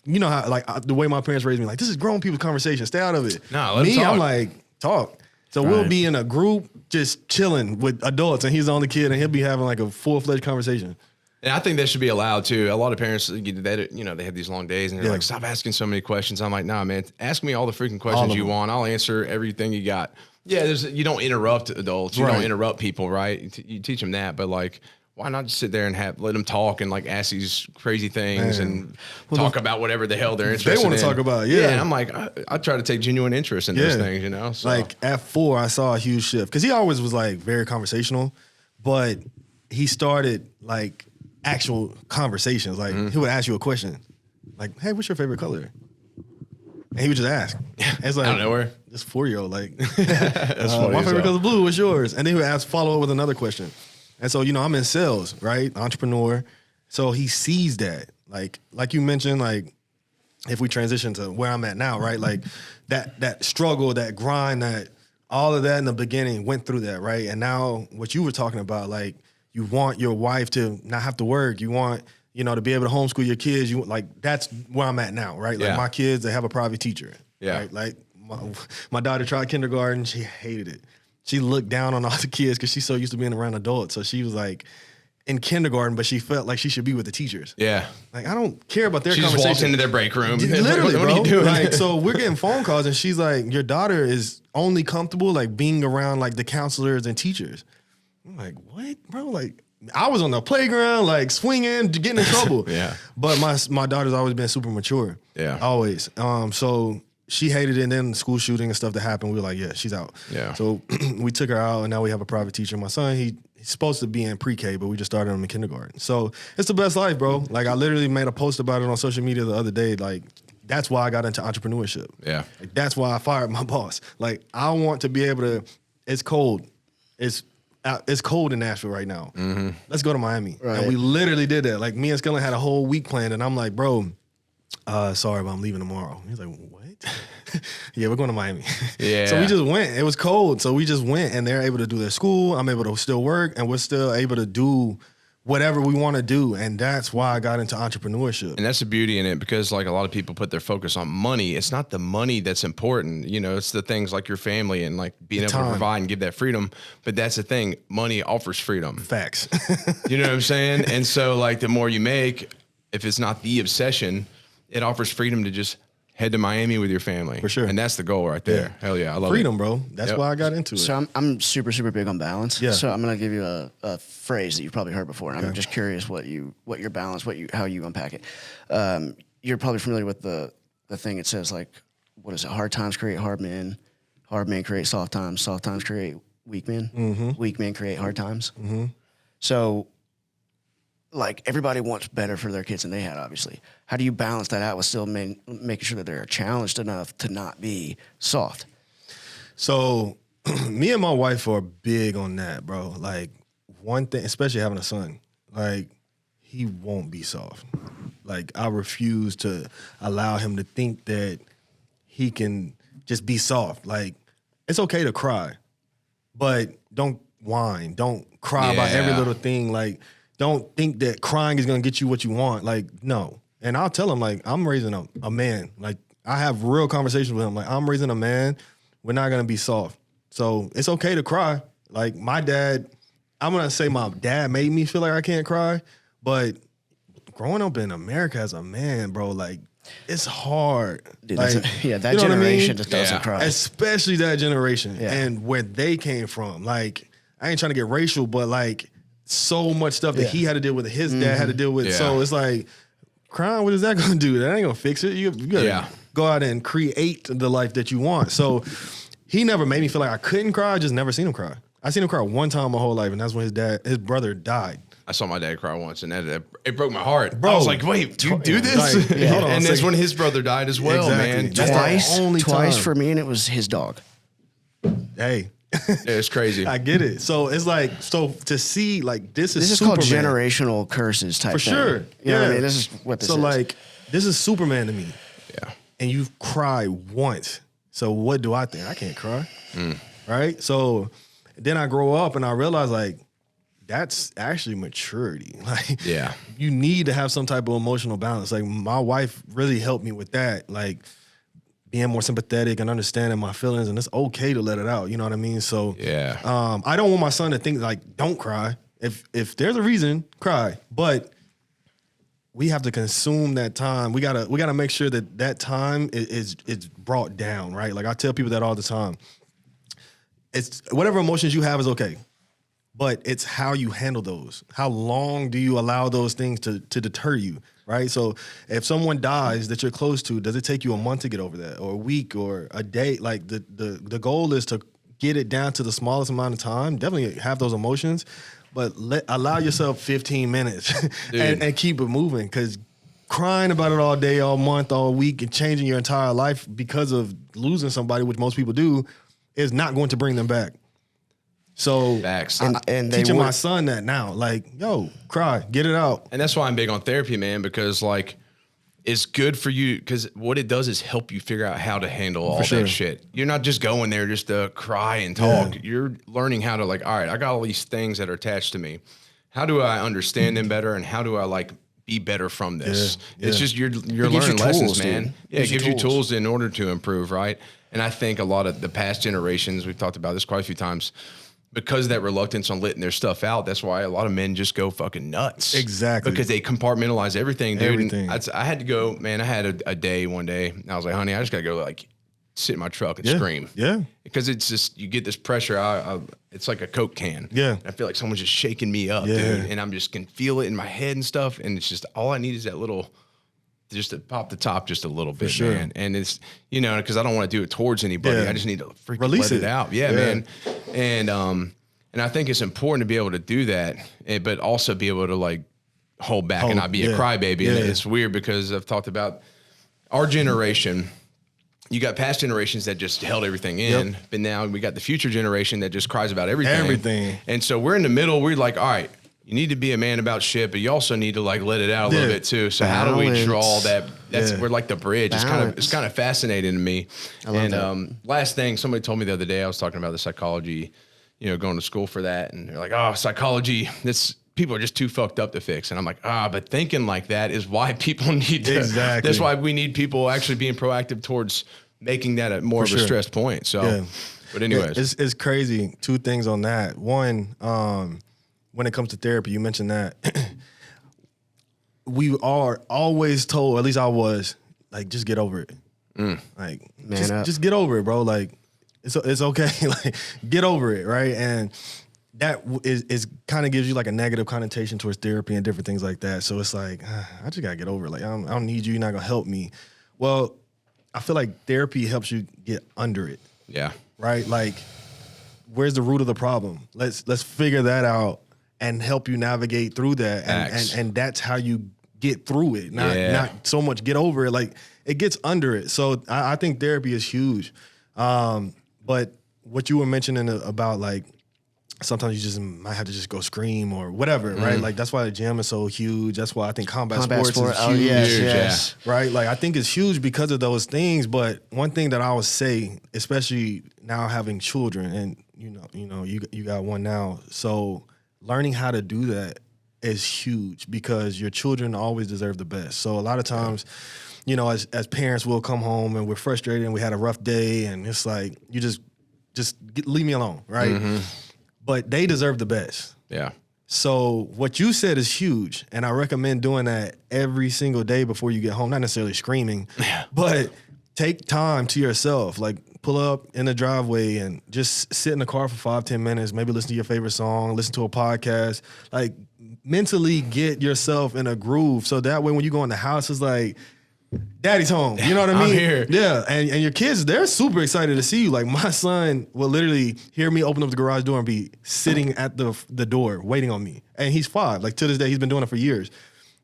You know how, like, the way my parents raised me, like, this is grown people's conversation. Stay out of it. No, let him talk. I'm like, talk. So we'll be in a group just chilling with adults, and he's the only kid, and he'll be having, like, a full-fledged conversation. And I think that should be allowed, too. A lot of parents, they have these long days, and they're like, stop asking so many questions. I'm like, nah, man, ask me all the freaking questions you want. I'll answer everything you got. Yeah, you don't interrupt adults. You don't interrupt people, right? You teach them that, but, like, why not just sit there and let them talk and like ask these crazy things and talk about whatever the hell they're interested in. They want to talk about, and I'm like, I try to take genuine interest in those things, you know? So. Like at 4, I saw a huge shift because he always was like very conversational, but he started like actual conversations. Like he would ask you a question, like, "Hey, what's your favorite color?" And he would just ask. It's like, out of nowhere. This 4-year-old, like, That's funny my as favorite hell. color is blue. What's yours? And then he would follow up with another question. And so, you know, I'm in sales, right? Entrepreneur. So he sees that. Like you mentioned, like if we transition to where I'm at now, right? Like that struggle, that grind, that all of that in the beginning went through that, right? And now what you were talking about, like you want your wife to not have to work. You want, you know, to be able to homeschool your kids. You like that's where I'm at now, right? Like my kids, they have a private teacher. Yeah. Right? Like my daughter tried kindergarten. She hated it. She looked down on all the kids because she's so used to being around adults. So she was like in kindergarten, but she felt like she should be with the teachers. Yeah. Like, I don't care about their She conversation. just walked into their break room. Literally, what bro. are you doing? Like, so we're getting phone calls and she's like, your daughter is only comfortable like being around like the counselors and teachers. I'm like, what, bro? Like, I was on the playground, like swinging, getting in trouble. Yeah. But my daughter's always been super mature. Yeah. Always. So she hated it, and then the school shooting and stuff that happened, we were like, yeah, she's out. Yeah. So we took her out, and now we have a private teacher. My son, he's supposed to be in pre-K, but we just started him in kindergarten. So it's the best life, bro. Like, I literally made a post about it on social media the other day. Like, that's why I got into entrepreneurship. Yeah. Like, that's why I fired my boss. Like, I want to be able to, it's cold. It's cold in Nashville right now. Mm-hmm. Let's go to Miami. Right. And we literally did that. Like, me and Skillen had a whole week planned, and I'm like, bro, Sorry, but I'm leaving tomorrow. He's like, what? Yeah, we're going to Miami. Yeah. So we just went. It was cold. So we just went, and they're able to do their school. I'm able to still work, and we're still able to do whatever we want to do. And that's why I got into entrepreneurship. And that's the beauty in it, because like a lot of people put their focus on money. It's not the money that's important. You know, it's the things like your family and like being able to provide and give that freedom. But that's the thing. Money offers freedom. Facts. You know what I'm saying? And so like the more you make, if it's not the obsession, it offers freedom to just head to Miami with your family. For sure. And that's the goal right there. Yeah. Hell yeah. I love freedom, it. bro. That's why I got into it. So I'm super, super big on balance. Yeah. So I'm going to give you a phrase that you've probably heard before. And I'm just curious what your balance, how you unpack it. You're probably familiar with the thing. It says like, what is it? Hard times create hard men create soft times create weak men, weak men create hard times. So like everybody wants better for their kids than they had, obviously. How do you balance that out with still making sure that they're challenged enough to not be soft? So me and my wife are big on that, bro. Like one thing, especially having a son, like he won't be soft. Like I refuse to allow him to think that he can just be soft. Like it's okay to cry, but don't whine. Don't cry about every little thing. Like don't think that crying is going to get you what you want. Like, no. And I'll tell him, like, I'm raising a man. Like, I have real conversations with him. Like, I'm raising a man. We're not going to be soft. So it's okay to cry. Like, my dad, I'm going to say my dad made me feel like I can't cry. But growing up in America as a man, bro, like, it's hard. Dude, like, that you know generation what I mean? just doesn't cry. Especially that generation and where they came from. Like, I ain't trying to get racial, but, like, so much stuff that he had to deal with, his dad had to deal with. So it's like, crying, what is that going to do? That ain't going to fix it. You got to go out and create the life that you want. So he never made me feel like I couldn't cry. I just never seen him cry. I seen him cry one time my whole life, and that's when his brother died. I saw my dad cry once, and it broke my heart. Bro, I was like, wait, you do this? Like, hold on and a that's second. when his brother died as well, man. That's the only twice time. for me, and it was his dog. Hey. It's crazy. I get it. So it's like, to see, like, this is called Superman. generational curses type For thing. sure. You know what I mean? This is what this is. So, like, this is Superman to me. Yeah. And you've cried once. So what do I think? I can't cry. Right? So then I grow up and I realize, like, that's actually maturity. Like, you need to have some type of emotional balance. Like, my wife really helped me with that. Like, being more sympathetic and understanding my feelings, and it's okay to let it out. You know what I mean? So I don't want my son to think like, don't cry. If there's a reason, cry. But we have to consume that time. We gotta make sure that time is brought down, right? Like I tell people that all the time. It's whatever emotions you have is okay. But it's how you handle those. How long do you allow those things to deter you, right? So if someone dies that you're close to, does it take you a month to get over that, or a week, or a day? Like the goal is to get it down to the smallest amount of time. Definitely have those emotions, but allow yourself 15 minutes and keep it moving. Because crying about it all day, all month, all week, and changing your entire life because of losing somebody, which most people do, is not going to bring them back. So and teaching my son that now, like, yo, cry, get it out. And that's why I'm big on therapy, man, because like it's good for you, because what it does is help you figure out how to handle all that shit. You're not just going there just to cry and talk. Yeah. You're learning how to, like, all right, I got all these things that are attached to me. How do I understand them better, and how do I like be better from this? It's just you're learning lessons, man. Yeah, it gives you tools in order to improve, right? And I think a lot of the past generations, we've talked about this quite a few times, because of that reluctance on letting their stuff out, that's why a lot of men just go fucking nuts. Exactly. Because they compartmentalize everything, dude. Everything. I had to go, man, I had a day one day, and I was like, honey, I just got to go, like, sit in my truck and scream. Yeah. Because it's just, you get this pressure. It's like a Coke can. Yeah. I feel like someone's just shaking me up, dude. And I'm just can feel it in my head and stuff. And it's just, all I need is that little, just to pop the top just a little bit, man. And it's, you know, because I don't want to do it towards anybody. I just need to freaking release it out. Yeah, man. And I think it's important to be able to do that, but also be able to like hold back and not be a crybaby. And it's weird because I've talked about our generation. You got past generations that just held everything in, but now we got the future generation that just cries about everything. And so we're in the middle. We're like, all right, you need to be a man about shit, but you also need to like let it out a little bit too. So how do we Balance. draw that? That's where like the bridge. Balance. It's kind of fascinating to me. I love And last thing, somebody told me the other day, I was talking about the psychology, going to school for that, and they're like, oh, psychology, people are just too fucked up to fix. And I'm like, but thinking like that is why people need to. Exactly. That's why we need people actually being proactive towards making that a more of a stress point. So, but anyways, it's crazy. Two things on that. One, when it comes to therapy, you mentioned that we are always told, at least I was, like, just get over it. Like, just get over it, bro. Like, it's okay. Like, get over it, right? And that is kind of gives you like a negative connotation towards therapy and different things like that. So it's like, I just gotta get over it. Like, I don't need you. You're not gonna help me. Well, I feel like therapy helps you get under it. yeah. Right? Like, where's the root of the problem? Let's figure that out and help you navigate through that. And that's how you get through it. Not so much get over it. Like, it gets under it. So I think therapy is huge. But what you were mentioning about, like, sometimes you just might have to just go scream or whatever, right? Like, that's why the gym is so huge. That's why I think combat sports is huge. Yes. Right? Like, I think it's huge because of those things. But one thing that I would say, especially now having children, and you got one now, so learning how to do that is huge because your children always deserve the best. So a lot of times, as parents, we'll come home and we're frustrated and we had a rough day, and it's like, you just leave me alone, right? But they deserve the best. Yeah. So what you said is huge, and I recommend doing that every single day before you get home. Not necessarily screaming, but take time to yourself. Like, pull up in the driveway and just sit in the car for 5-10 minutes, maybe listen to your favorite song, listen to a podcast. Like, mentally get yourself in a groove so that way when you go in the house, it's like, Daddy's home. You know what I mean? I'm here. Yeah. And your kids, they're super excited to see you. Like, my son will literally hear me open up the garage door and be sitting at the door waiting on me. And he's 5. Like, to this day, he's been doing it for years.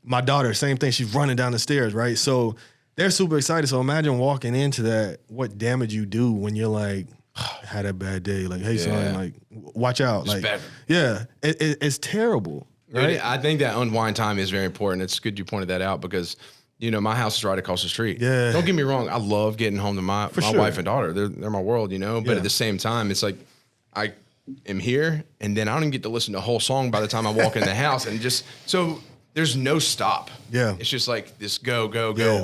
My daughter, same thing. She's running down the stairs, right? So they're super excited. So imagine walking into that, what damage you do when you're like, had a bad day. Like, hey, son, like, watch out. Like, better. Yeah, it's terrible. Right? I think that unwind time is very important. It's good you pointed that out because, my house is right across the street. Yeah. Don't get me wrong. I love getting home to my wife and daughter. They're my world, But at the same time, it's like I am here, and then I don't even get to listen to a whole song by the time I walk in the house. And so there's no stop. Yeah. It's just like this go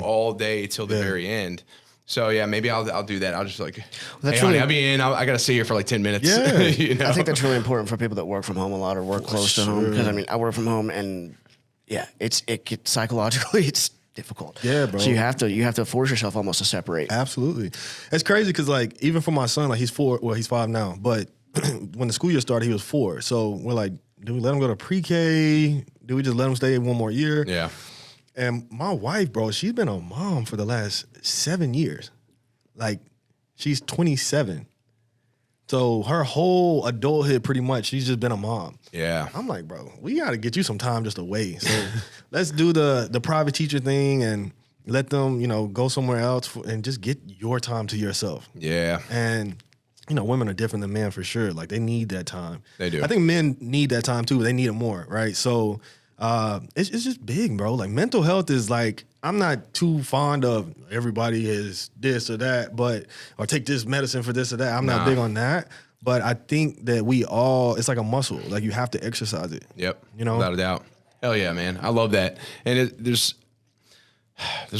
all day till the very end. So yeah, maybe I'll do that. I'll just like, hey, honey, I'll be in. I got to stay here for like 10 minutes. Yeah. I think that's really important for people that work from home a lot or work close to home. Because I work from home, and it gets psychologically it's difficult. Yeah, bro. So you have to force yourself almost to separate. Absolutely. It's crazy because, like, even for my son, like, he's 4. Well, he's 5 now, but when the school year started, he was 4. So we're like, do we let him go to pre-K? Do we just let him stay one more year? Yeah. And my wife, bro, she's been a mom for the last 7 years. Like, she's 27. So her whole adulthood, pretty much, she's just been a mom. Yeah. I'm like, bro, we got to get you some time just away. So let's do the private teacher thing and let them, go somewhere else and just get your time to yourself. Yeah. And, women are different than men for sure. Like, they need that time. They do. I think men need that time too, but they need it more, right? So it's just big, bro. Like, mental health is like, I'm not too fond of everybody is this or that, or take this medicine for this or that. I'm not big on that. But I think that it's like a muscle. Like, you have to exercise it. Yep. Without a doubt. Hell yeah, man. I love that. And there's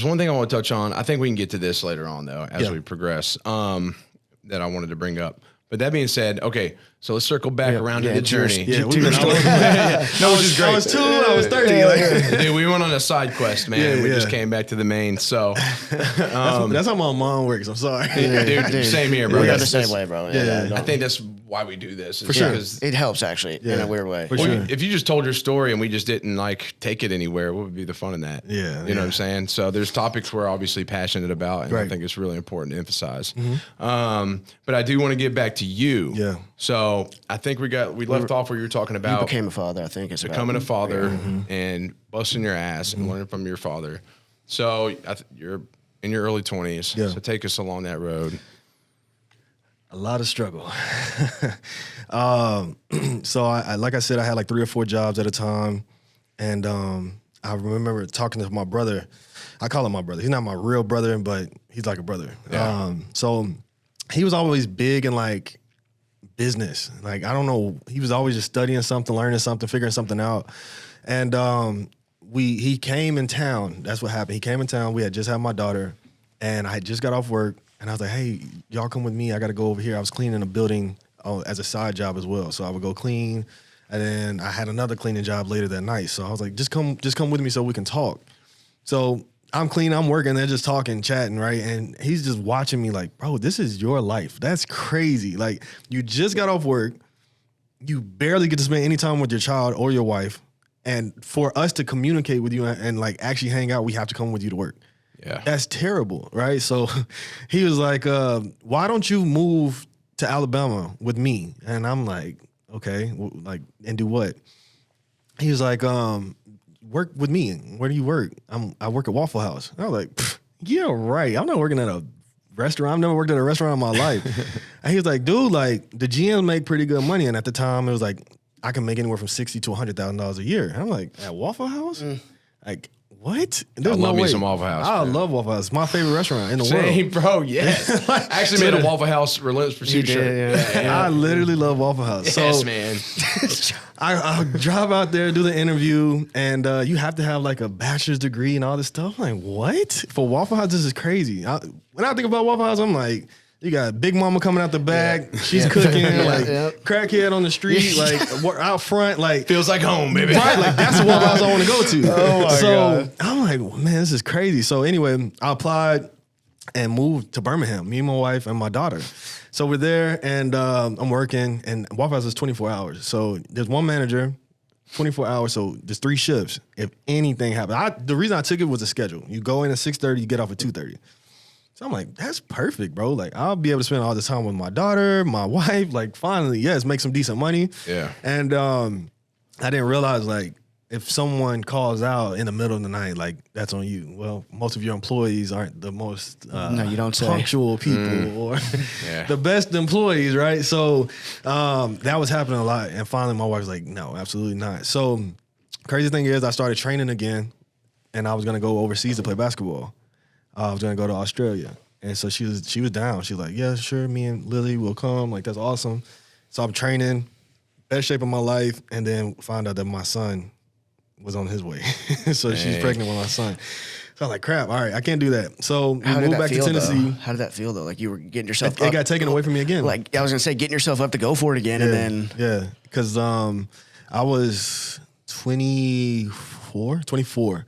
one thing I want to touch on. I think we can get to this later on, though, as we progress, that I wanted to bring up. But that being said, okay, so let's circle back around to the journey. Yeah, we've been No, which is great. I was 2, I was 30. Dude, we went on a side quest, man. We just came back to the main. So that's how my mom works. I'm sorry. Dude, same here, bro. We got the same way, bro. I think that's why we do this. For sure. It helps, actually, in a weird way. For sure. If you just told your story and we just didn't like take it anywhere, what would be the fun in that? Yeah. You know what I'm saying? So there's topics we're obviously passionate about, and I think it's really important to emphasize. But I do want to get back to you. Yeah. So I think we left off where you were talking about You became a father, I think. It's becoming a father and busting your ass and learning from your father. So you're in your early 20s. Yeah. So take us along that road. A lot of struggle. So I like I said, I had like 3 or 4 jobs at a time. And I remember talking to my brother. I call him my brother. He's not my real brother, but he's like a brother. Yeah. So he was always big in like business. Like, I don't know. He was always just studying something, learning something, figuring something out. And he came in town. That's what happened. He came in town. We had just had my daughter. And I had just got off work. And I was like, hey, y'all come with me. I got to go over here. I was cleaning a building as a side job as well. So I would go clean. And then I had another cleaning job later that night. So I was like, just come with me so we can talk. So I'm cleaning, I'm working, they're just talking, chatting, right? And he's just watching me like, bro, this is your life. That's crazy. Like, you just got off work. You barely get to spend any time with your child or your wife. And for us to communicate with you and like actually hang out, we have to come with you to work. Yeah. That's terrible, right? So he was like, why don't you move to Alabama with me? And I'm like, okay, like, and do what? He was like, work with me. Where do you work? I work at Waffle House. And I was like, yeah, right. I'm not working at a restaurant. I've never worked at a restaurant in my life. And he was like, dude, like, the GMs make pretty good money. And at the time, it was like, I can make anywhere from $60,000 to $100,000 a year. And I'm like, at Waffle House? Like, what? There's I love no me way. some Waffle House. I love Waffle House. It's my favorite restaurant in the Same, world. bro. Yes. I actually made a Waffle House Relentless Pursuit shirt. I literally love Waffle House. Yes, So man. I drive out there, do the interview, and you have to have like a bachelor's degree and all this stuff. I'm like, what? For Waffle House, this is crazy. When I think about Waffle House, I'm like, you got Big Mama coming out the back. She's cooking, like crackhead on the street, like out front, like Feels like home, baby. right, like that's the Waffle House I want to go to. Oh my God. I'm like, man, this is crazy. So anyway, I applied and moved to Birmingham. Me and my wife and my daughter. So we're there, and I'm working, and Waffle House is 24 hours. So there's one manager, 24 hours. So there's 3 shifts. If anything happens, the reason I took it was the schedule. You go in at 6:30, you get off at 2:30. So I'm like, that's perfect, bro. Like, I'll be able to spend all this time with my daughter, my wife. Like, finally, yes, make some decent money. Yeah. And I didn't realize, like, if someone calls out in the middle of the night, like, that's on you. Well, most of your employees aren't the most No, you don't say. punctual people or the best employees, right? So that was happening a lot. And finally, my wife was like, no, absolutely not. So crazy thing is, I started training again, and I was going to go overseas to play basketball. I was gonna go to Australia, and so she was down. She was like, "Yeah, sure, me and Lily will come. Like, that's awesome." So I'm training, best shape of my life, and then find out that my son was on his way. So she's pregnant with my son. So I'm like, "Crap! All right, I can't do that." So we moved back to Tennessee. Though? How did that feel though? Like you were getting yourself It up. got taken away from me again. Like I was gonna say, getting yourself up to go for it again, and then because I was 24.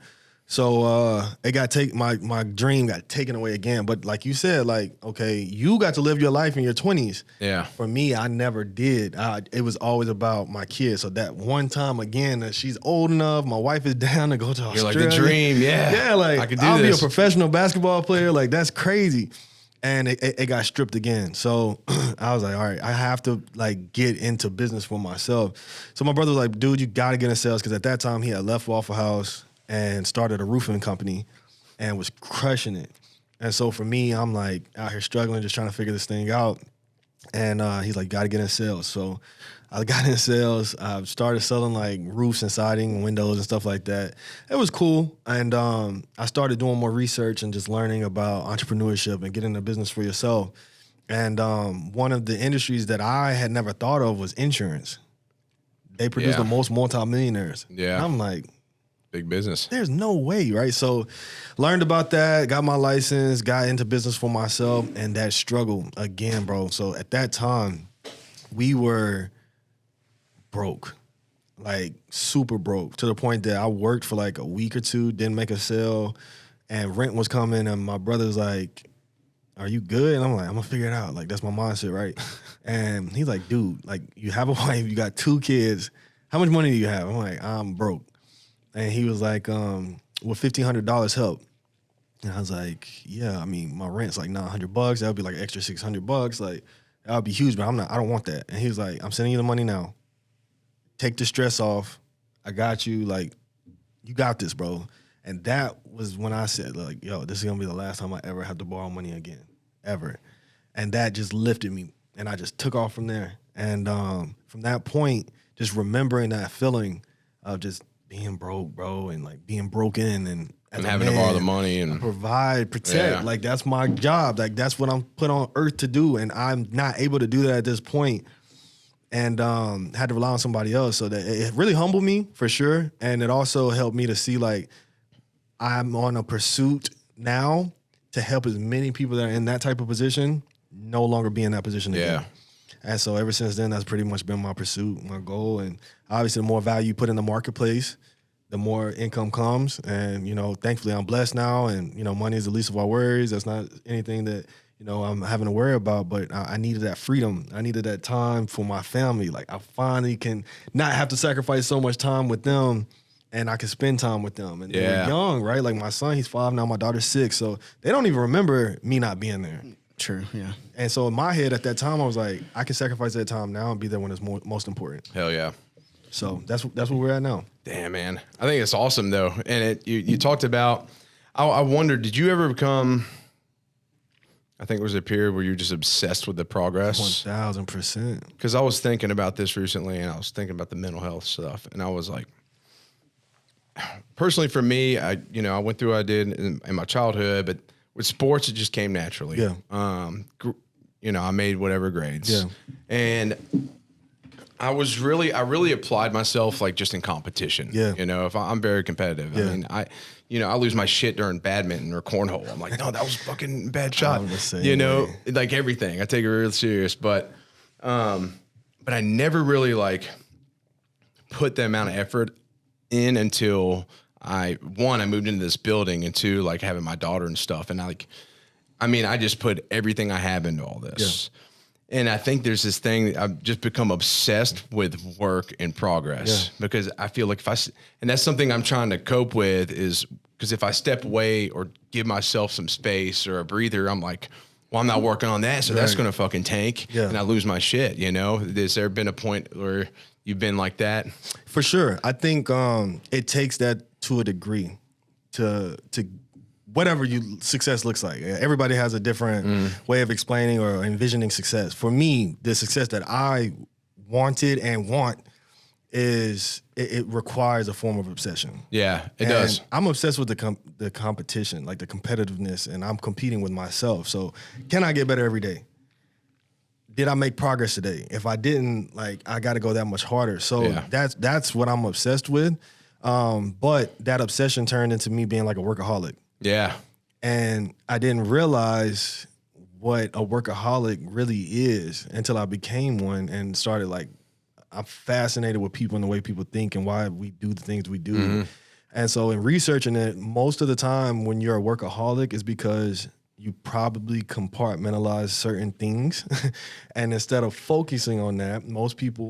So it got my dream got taken away again. But like you said, like, okay, you got to live your life in your 20s. Yeah. For me, I never did. It was always about my kids. So that one time again, that she's old enough, my wife is down to go to Australia. You're like the dream, yeah. Yeah, like I can do I'll this. be a professional basketball player. Like, that's crazy. And it got stripped again. So I was like, all right, I have to like get into business for myself. So my brother was like, dude, you got to get in sales. Because at that time he had left Waffle House and started a roofing company and was crushing it. And so for me, I'm like out here struggling, just trying to figure this thing out. And he's like, got to get in sales. So I got in sales. I started selling like roofs and siding and windows and stuff like that. It was cool. And I started doing more research and just learning about entrepreneurship and getting a business for yourself. And one of the industries that I had never thought of was insurance. They produce the most multimillionaires. Yeah. And I'm like, big business. there's no way, right? So learned about that, got my license, got into business for myself, and that struggle again, bro. So at that time, we were broke, like super broke, to the point that I worked for like a week or two, didn't make a sale, and rent was coming, and my brother's like, are you good? And I'm like, I'm gonna figure it out. Like, that's my mindset, right? And he's like, dude, like, you have a wife, you got 2 kids. How much money do you have? I'm like, I'm broke. And he was like, will $1,500 help? And I was like, yeah, I mean, my rent's like $900. That would be like an extra $600. Like, that would be huge, but I don't want that. And he was like, I'm sending you the money now. Take the stress off. I got you. Like, you got this, bro. And that was when I said, like, yo, this is gonna be the last time I ever have to borrow money again, ever. And that just lifted me and I just took off from there. And from that point, just remembering that feeling of just being broke, bro, and like being broken and having to borrow the money and provide, protect. Like that's my job. Like that's what I'm put on earth to do. And I'm not able to do that at this point. And had to rely on somebody else. So that it really humbled me for sure. And it also helped me to see like I'm on a pursuit now to help as many people that are in that type of position no longer be in that position again. And so ever since then, that's pretty much been my pursuit, my goal. And obviously the more value you put in the marketplace, the more income comes. And, you know, thankfully I'm blessed now. And, you know, money is the least of our worries. That's not anything that, you know, I'm having to worry about. But I needed that freedom. I needed that time for my family. Like I finally can not have to sacrifice so much time with them, and I can spend time with them. And they're young, right? Like my son, he's 5 now. My daughter's 6. So they don't even remember me not being there. True, yeah. And so in my head at that time, I was like, I can sacrifice that time now and be there when it's most important. Hell yeah. So that's where we're at now. Damn, man. I think it's awesome though. And you talked about, I wondered, did you ever become, I think it was a period where you were just obsessed with the progress? 1,000%. Because I was thinking about this recently, and I was thinking about the mental health stuff, and I was like, personally for me, I went through what I did in my childhood, but with sports, it just came naturally. Yeah. I made whatever grades. Yeah. And I really applied myself like just in competition. Yeah. You know, if I'm very competitive. Yeah. I mean, I lose my shit during badminton or cornhole. I'm like, no, that was fucking bad shot. I'm the same you know, way. like everything. I take it real serious, but I never really like put the amount of effort in until I moved into this building, and 2, like having my daughter and stuff. And I just put everything I have into all this. Yeah. And I think there's this thing, I've just become obsessed with work and progress because I feel like and that's something I'm trying to cope with, is because if I step away or give myself some space or a breather, I'm like, well, I'm not working on that. So that's going to fucking tank and I lose my shit. You know, has there been a point where you've been like that? For sure. I think it takes that to a degree to whatever success looks like. Everybody has a different way of explaining or envisioning success. For me, the success that I wanted and want is it requires a form of obsession. Yeah, it does. I'm obsessed with the competition, like the competitiveness, and I'm competing with myself. So can I get better every day? Did I make progress today? If I didn't, like, I got to go that much harder. So that's what I'm obsessed with. But that obsession turned into me being like a workaholic. Yeah. And I didn't realize what a workaholic really is until I became one and started like, I'm fascinated with people and the way people think and why we do the things we do. Mm-hmm. And so in researching it, most of the time when you're a workaholic is because you probably compartmentalize certain things. And instead of focusing on that,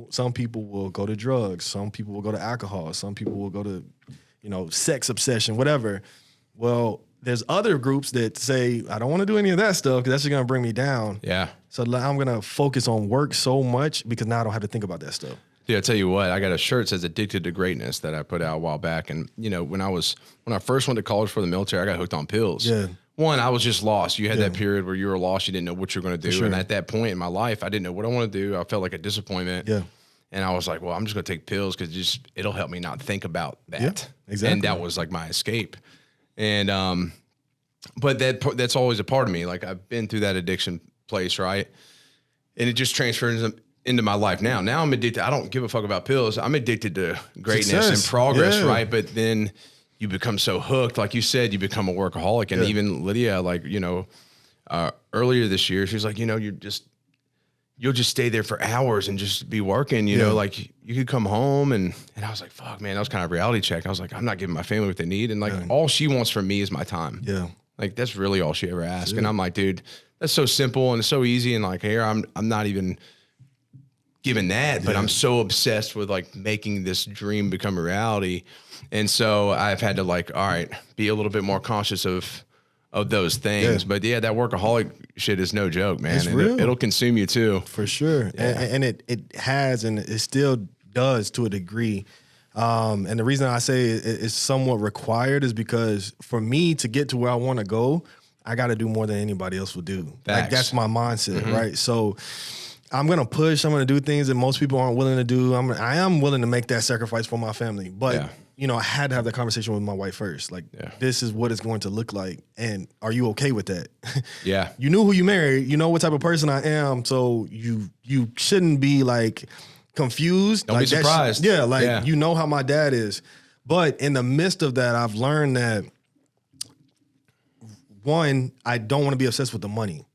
some people will go to drugs. Some people will go to alcohol. Some people will go to, sex obsession, whatever. Well, there's other groups that say, I don't want to do any of that stuff because that's just going to bring me down. Yeah. So I'm going to focus on work so much because now I don't have to think about that stuff. Yeah, I tell you what, I got a shirt that says "Addicted to Greatness" that I put out a while back. And, when I first went to college for the military, I got hooked on pills. Yeah. One, I was just lost. You had that period where you were lost. You didn't know what you were going to do. Sure. And at that point in my life, I didn't know what I want to do. I felt like a disappointment. Yeah. And I was like, well, I'm just going to take pills because it'll help me not think about that. Yeah, exactly. And that was like my escape. And, but that's always a part of me. Like I've been through that addiction place, right? And it just transfers into my life now. Now I'm addicted. I don't give a fuck about pills. I'm addicted to greatness and progress, right? But then you become so hooked, like you said, you become a workaholic. And even Lydia, earlier this year, she was like, you'll just stay there for hours and just be working, you know, like you could come home and I was like, fuck, man, that was kind of a reality check. I was like, I'm not giving my family what they need. And all she wants from me is my time. Yeah. Like that's really all she ever asked. And I'm like, dude, that's so simple and it's so easy. And like, here, I'm not even giving that, but I'm so obsessed with like making this dream become a reality. And so I've had to like, all right, be a little bit more conscious of those things. But that workaholic shit is no joke, man. It's real. It'll consume you too. For sure. Yeah. And it has, and it still does to a degree. And the reason I say it's somewhat required is because for me to get to where I want to go, I got to do more than anybody else will do. Facts. Like that's my mindset, right? So I'm gonna push. I'm gonna do things that most people aren't willing to do. I am willing to make that sacrifice for my family, but you know, I had to have that conversation with my wife first. Like, this is what it's going to look like, and are you okay with that? Yeah, you knew who you married. You know what type of person I am, so you shouldn't be like confused. Don't like, be surprised. You know how my dad is, but in the midst of that, I've learned that one, I don't want to be obsessed with the money.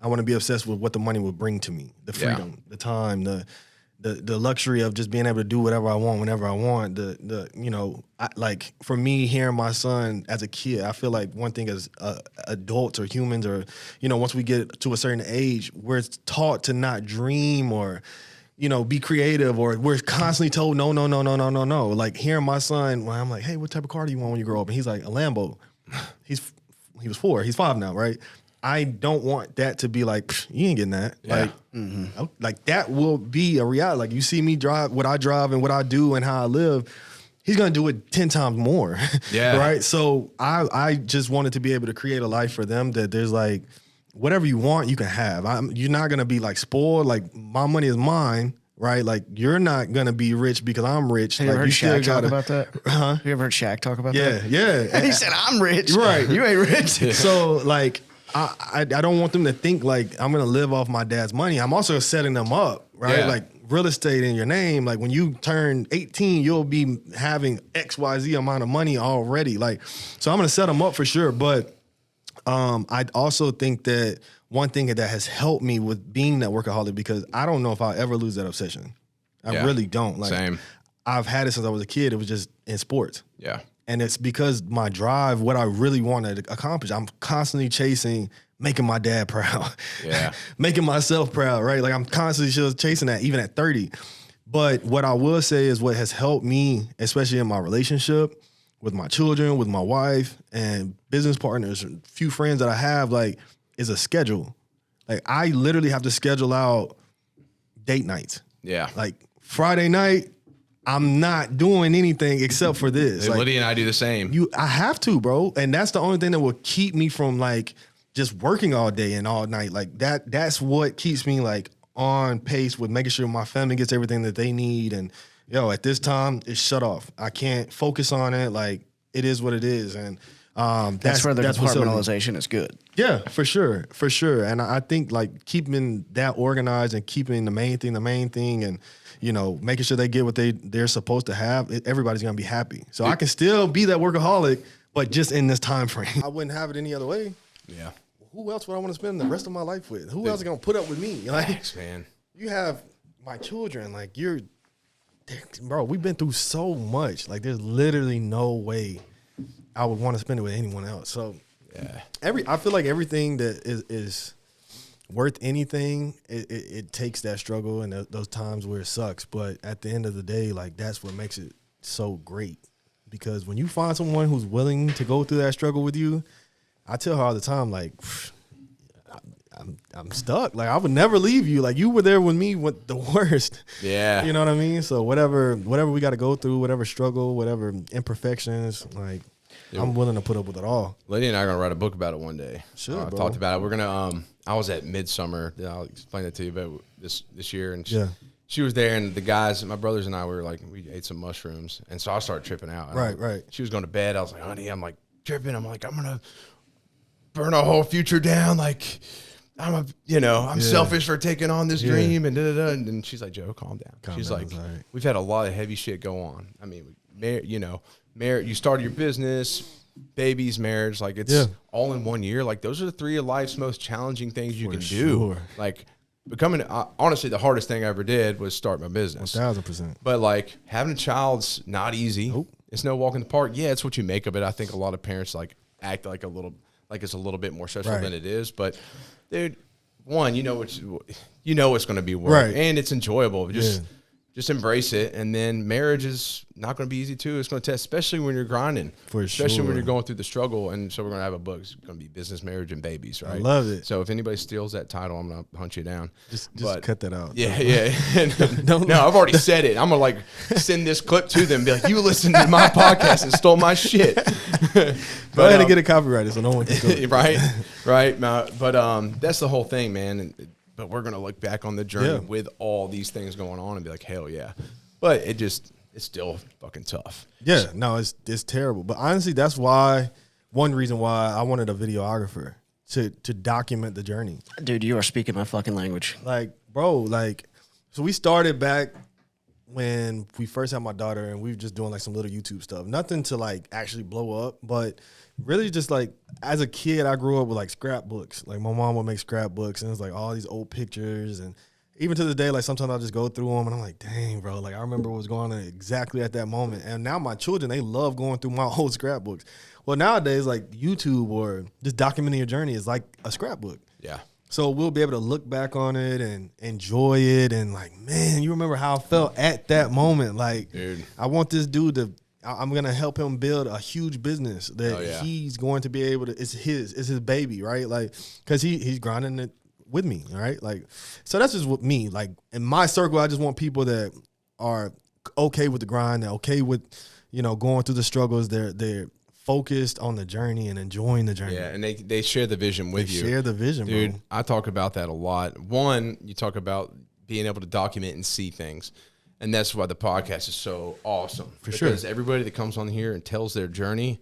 I want to be obsessed with what the money will bring to me, the freedom, the time, the luxury of just being able to do whatever I want, whenever I want. Like for me, hearing my son as a kid, I feel like one thing as adults or humans, or once we get to a certain age, we're taught to not dream or be creative, or we're constantly told no. Like hearing my son, when I'm like, hey, what type of car do you want when you grow up? And he's like, a Lambo. He was 4. He's 5 now, right? I don't want that to be like, you ain't getting that. Yeah. Like that will be a reality. Like you see me drive what I drive and what I do and how I live. He's gonna do it 10 times more. Yeah. Right. So I just wanted to be able to create a life for them that there's like whatever you want, you can have. You're not gonna be like spoiled. Like my money is mine. Right, like you're not gonna be rich because I'm rich. Have you like ever you heard Shaq still talk about that? Huh? Have you ever heard Shaq talk about that? Yeah. He said, "I'm rich." Right. You ain't rich. So like, I don't want them to think like I'm gonna live off my dad's money. I'm also setting them up, right? Yeah. Like real estate in your name. Like when you turn 18, you'll be having XYZ amount of money already. Like, so I'm gonna set them up for sure. But I also think that one thing that has helped me with being that workaholic, because I don't know if I'll ever lose that obsession. I really don't. Like, same. I've had it since I was a kid. It was just in sports. Yeah. And it's because my drive, what I really want to accomplish, I'm constantly chasing making my dad proud. Yeah. Making myself proud, right? Like I'm constantly just chasing that, even at 30. But what I will say is what has helped me, especially in my relationship with my children, with my wife, and business partners, and few friends that I have, like, is a schedule. Like I literally have to schedule out date nights. Yeah. Like Friday night, I'm not doing anything except for this. Hey, like, Lydia and I do the same. I have to, bro. And that's the only thing that will keep me from like just working all day and all night. Like that's what keeps me like on pace with making sure my family gets everything that they need. And at this time, it's shut off. I can't focus on it. Like it is what it is. And That's where the what's helping me. compartmentalization is good. Yeah, for sure. And I think like keeping that organized and keeping the main thing, and making sure they get what they're supposed to have, everybody's gonna be happy. So I can still be that workaholic, but just in this time frame. I wouldn't have it any other way. Yeah. Who else would I want to spend the rest of my life with? Who else is gonna put up with me? Like, Thanks, man. you have my children. Like bro, we've been through so much. Like there's literally no way I would want to spend it with anyone else. So Yeah. I feel like everything that is worth anything, it takes that struggle and those times where it sucks. But at the end of the day, like that's what makes it so great. Because when you find someone who's willing to go through that struggle with you, I tell her all the time, like, I'm stuck. Like I would never leave you. Like you were there with me with the worst. Yeah. You know what I mean? So whatever we got to go through, whatever struggle, whatever imperfections, like I'm willing to put up with it all. Lydia and I are gonna write a book about it one day. Sure, I bro. talked about it. We're gonna. I was at Midsummer. I'll explain it to you. But this year, and she was there, and the guys, my brothers and I, we ate some mushrooms, and so I started tripping out. Right. She was going to bed. I was like, honey, I'm like tripping. I'm like, I'm gonna burn our whole future down. Like, I'm selfish for taking on this dream, and da da da. And she's like, Joe, calm down. She's like, right. We've had a lot of heavy shit go on. I mean, marriage. You started your business, babies, marriage. Like it's all in 1 year. Like those are the 3 of life's most challenging things you can do. Like becoming, honestly, the hardest thing I ever did was start my business. 1,000%. But like having a child's not easy. Nope. It's no walk in the park. Yeah, it's what you make of it. I think a lot of parents like act like it's a little bit more stressful than it is. But dude, one, it's going to be work, and it's enjoyable. Just embrace it, and then marriage is not going to be easy too. It's going to test, especially when you're grinding, especially when you're going through the struggle. And so we're going to have a book. It's going to be Business, Marriage, and Babies, right? I love it. So if anybody steals that title, I'm going to hunt you down. Just cut that out. Yeah. No, I've already said it. I'm going to send this clip to them and be like, you listened to my podcast and stole my shit. Go ahead and get it copyrighted so no one can steal it. Right. But that's the whole thing, man. And but we're going to look back on the journey with all these things going on and be like, hell yeah. But it's still fucking tough. Yeah, no, it's terrible. But honestly, that's one reason why I wanted a videographer to document the journey. Dude, you are speaking my fucking language. Like, bro, so we started back when we first had my daughter, and we were just doing like some little YouTube stuff. Nothing to like actually blow up, but really just like as a kid, I grew up with like scrapbooks. Like my mom would make scrapbooks, and it's like all these old pictures. And even to this day, like sometimes I'll just go through them and I'm like, dang, bro, like I remember what was going on exactly at that moment. And now my children, they love going through my old scrapbooks. Well, nowadays, like YouTube or just documenting your journey is like a scrapbook. Yeah. So we'll be able to look back on it and enjoy it, and like, man, you remember how I felt at that moment. Like, dude, I want this dude I'm gonna help him build a huge business that he's going to be able to. It's his baby, right? Like, cause he's grinding it with me, all right? Like, so that's just what me. Like in my circle, I just want people that are okay with the grind, they're okay with, going through the struggles. They're focused on the journey and enjoying the journey. Yeah, and they share the vision with you. Share the vision, dude. bro. I talk about that a lot. One, you talk about being able to document and see things, and that's why the podcast is so awesome. Because everybody that comes on here and tells their journey,